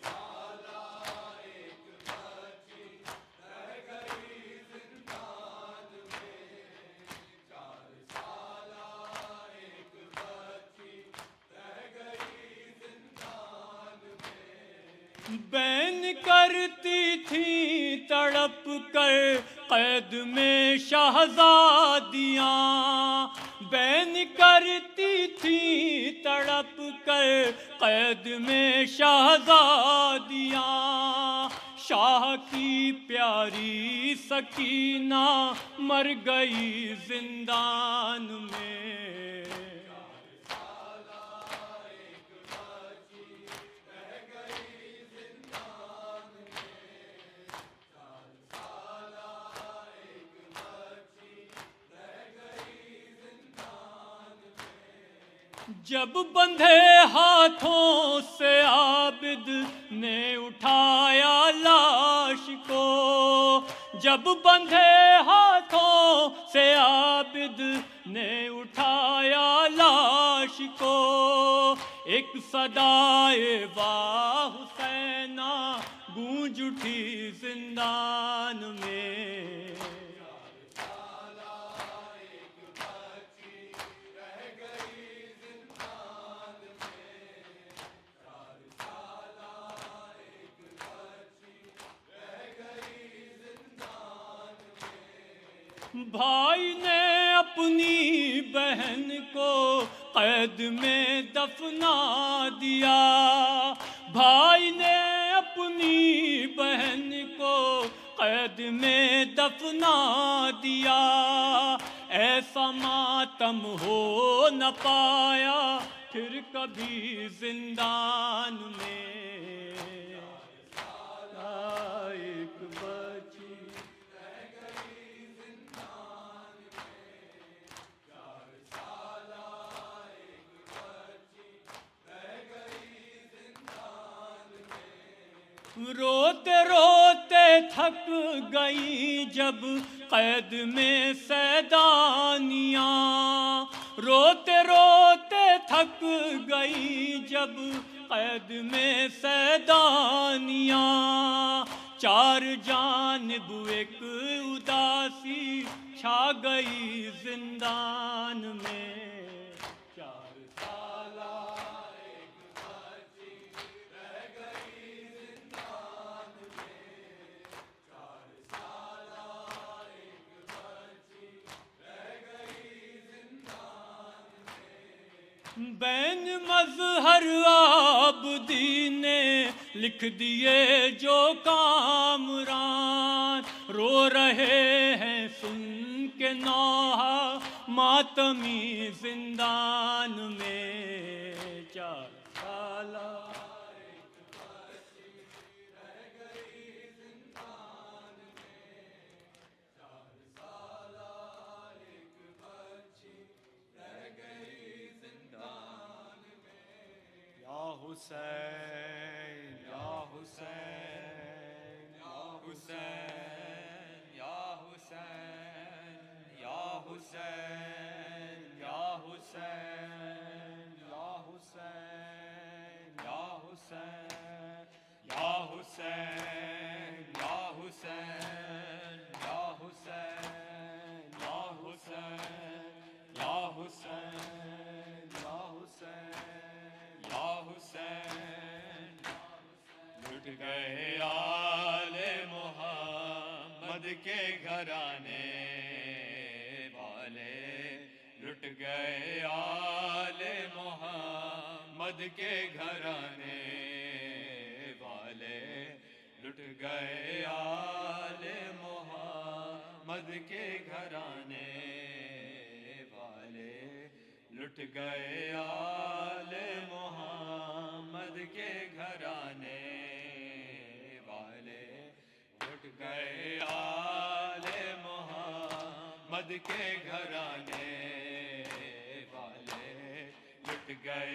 4 سالہ ایک بچی رہ گئی زندان میں، 4 سالہ ایک بچی رہ گئی زندان میں۔ بین کرتی تھی تڑپ کر قید میں شہزادیاں، بین کرتی تھی تڑپ کر قید میں شہزادیاں، شاہ کی پیاری سکینہ مر گئی زندان میں، 4 سالہ ایک بچی رہ گئی زندان میں، 4 سالہ ایک بچی رہ گئی زندان میں۔ جب بندھے ہاتھوں سے عابد نے اٹھایا لاش کو، جب بندھے ہاتھوں سے عابد نے اٹھایا لاش کو، ایک صدائے واہ حسینہ گونج اٹھی زندان میں، 4 سالہ ایک بچی رہ گئی زندان میں، 4 سالہ ایک بچی رہ گئی زندان میں۔ بھائی نے اپنی بہن کو قید میں دفنا دیا، بھائی نے اپنی بہن کو قید میں دفنا دیا، ایسا ماتم ہو نہ پایا پھر کبھی زندان میں، 4 سالہ ایک بچی رہ گئی زندان میں، 4 سالہ ایک بچی رہ گئی زندان میں۔ روتے روتے تھک گئی جب قید میں سیدانیاں، روتے روتے تھک گئی جب قید میں سیدانیاں، 4 جانب ایک اداسی چھا گئی زندان میں، 4 سالہ ایک بچی رہ گئی زندان میں، 4 سالہ ایک بچی رہ گئی زندان میں۔ بین مظہر عابدین نے لکھ دیے جو کامران، رو رہے ہیں سن کے نوحہ ماتمی زندان میں، 4 سالہ ایک بچی رہ گئی زندان میں، 4
حسین یا حسین یا حسین یا حسین یا حسین یا حسین یا حسین یا حسین یا حسین یا حسین یا حسین یا حسین یا حسین یا حسین یا حسین لٹ گئے آل محمد کے گھرانے والے لٹ گئے آل محمد کے گھرانے والے لٹ گئے آل محمد کے گھرانے والے لٹ گئے آل محمد کے گھرانے والے لٹ گئے آل محمد کے گھرانے والے لٹ گئے